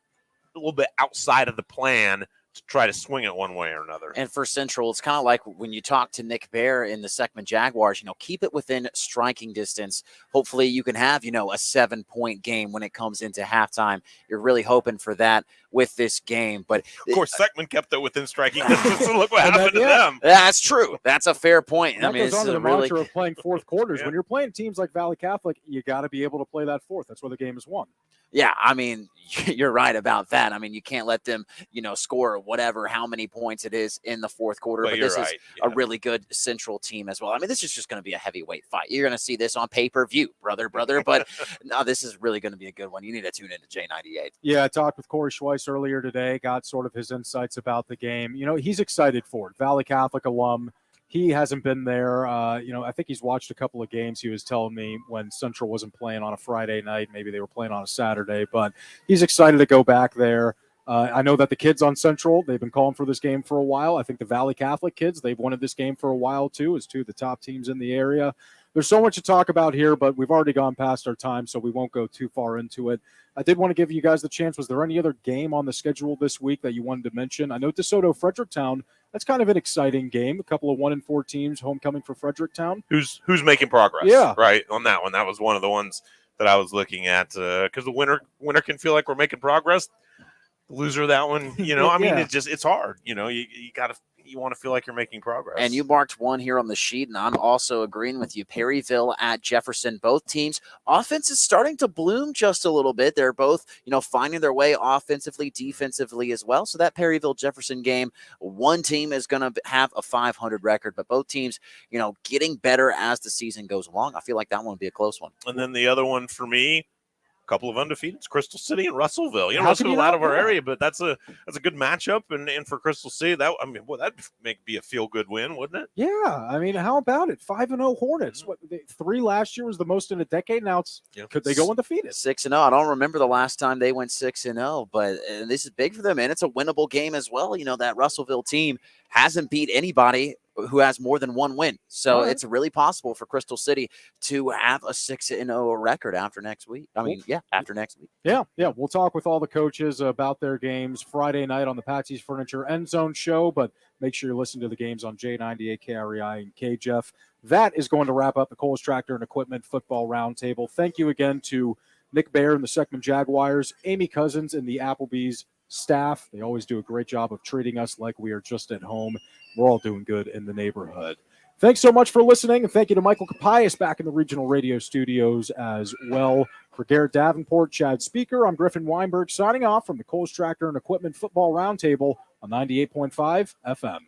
a little bit outside of the plan to try to swing it one way or another. And for Central, it's kind of like when you talk to Nick Bear in the Seckman Jaguars, keep it within striking distance. Hopefully you can have, a 7-point game when it comes into halftime. You're really hoping for that with this game. But of course, Seckman kept it within striking distance. So look what happened to them. That's true. That's a fair point. That goes on to the mantra of playing fourth quarters. Yeah. When you're playing teams like Valley Catholic, you got to be able to play that fourth. That's where the game is won. Yeah, you're right about that. You can't let them, score whatever, how many points it is in the fourth quarter. But this is a really good Central team as well. This is just going to be a heavyweight fight. You're going to see this on pay-per-view, brother. But no, this is really going to be a good one. You need to tune into J98. Yeah, I talked with Corey Schweiss earlier today, got sort of his insights about the game. He's excited for it. Valley Catholic alum. He hasn't been there. I think he's watched a couple of games. He was telling me when Central wasn't playing on a Friday night, maybe they were playing on a Saturday, but he's excited to go back there. I know that the kids on Central, they've been calling for this game for a while. I think the Valley Catholic kids, they've wanted this game for a while too, as two of the top teams in the area. There's so much to talk about here, but we've already gone past our time, so we won't go too far into it. I did want to give you guys the chance. Was there any other game on the schedule this week that you wanted to mention? I know DeSoto Fredericktown, that's kind of an exciting game. A couple of 1-4 teams, homecoming for Fredericktown. Who's making progress? Yeah, right on that one. That was one of the ones that I was looking at because the winner can feel like we're making progress. The loser of that one, it's hard. You want to feel like you're making progress. And you marked one here on the sheet, and I'm also agreeing with you. Perryville at Jefferson, both teams. Offense is starting to bloom just a little bit. They're both, finding their way offensively, defensively as well. So that Perryville-Jefferson game, one team is going to have a 500 record, but both teams, getting better as the season goes along. I feel like that one will be a close one. And then the other one for me, couple of undefeateds, Crystal City and Russellville. Russellville out of our area, but that's a good matchup. And for Crystal City, that'd be a feel good win, wouldn't it? Yeah, how about it? 5-0 Hornets. What 3 last year was the most in a decade. Now could they go undefeated? 6-0. I don't remember the last time they went 6-0, but this is big for them, and it's a winnable game as well. That Russellville team hasn't beat anybody who has more than one win. So it's really possible for Crystal City to have a 6-0 record after next week. After next week. Yeah. We'll talk with all the coaches about their games Friday night on the Patsy's Furniture End Zone show, but make sure you listen to the games on J98, KREI, and KJEF. that is going to wrap up the Kohl's Tractor and Equipment Football Roundtable. Thank you again to Nick Baer and the Seckman Jaguars, Amy Cousins and the Applebee's staff. They always do a great job of treating us like we are just at home. We're all doing good in the neighborhood. Thanks so much for listening, and thank you to Michael Capias back in the regional radio studios as well. For Garrett Davenport, Chad Speaker, I'm Griffin Weinberg signing off from the Kohl's Tractor and Equipment Football Roundtable on 98.5 FM.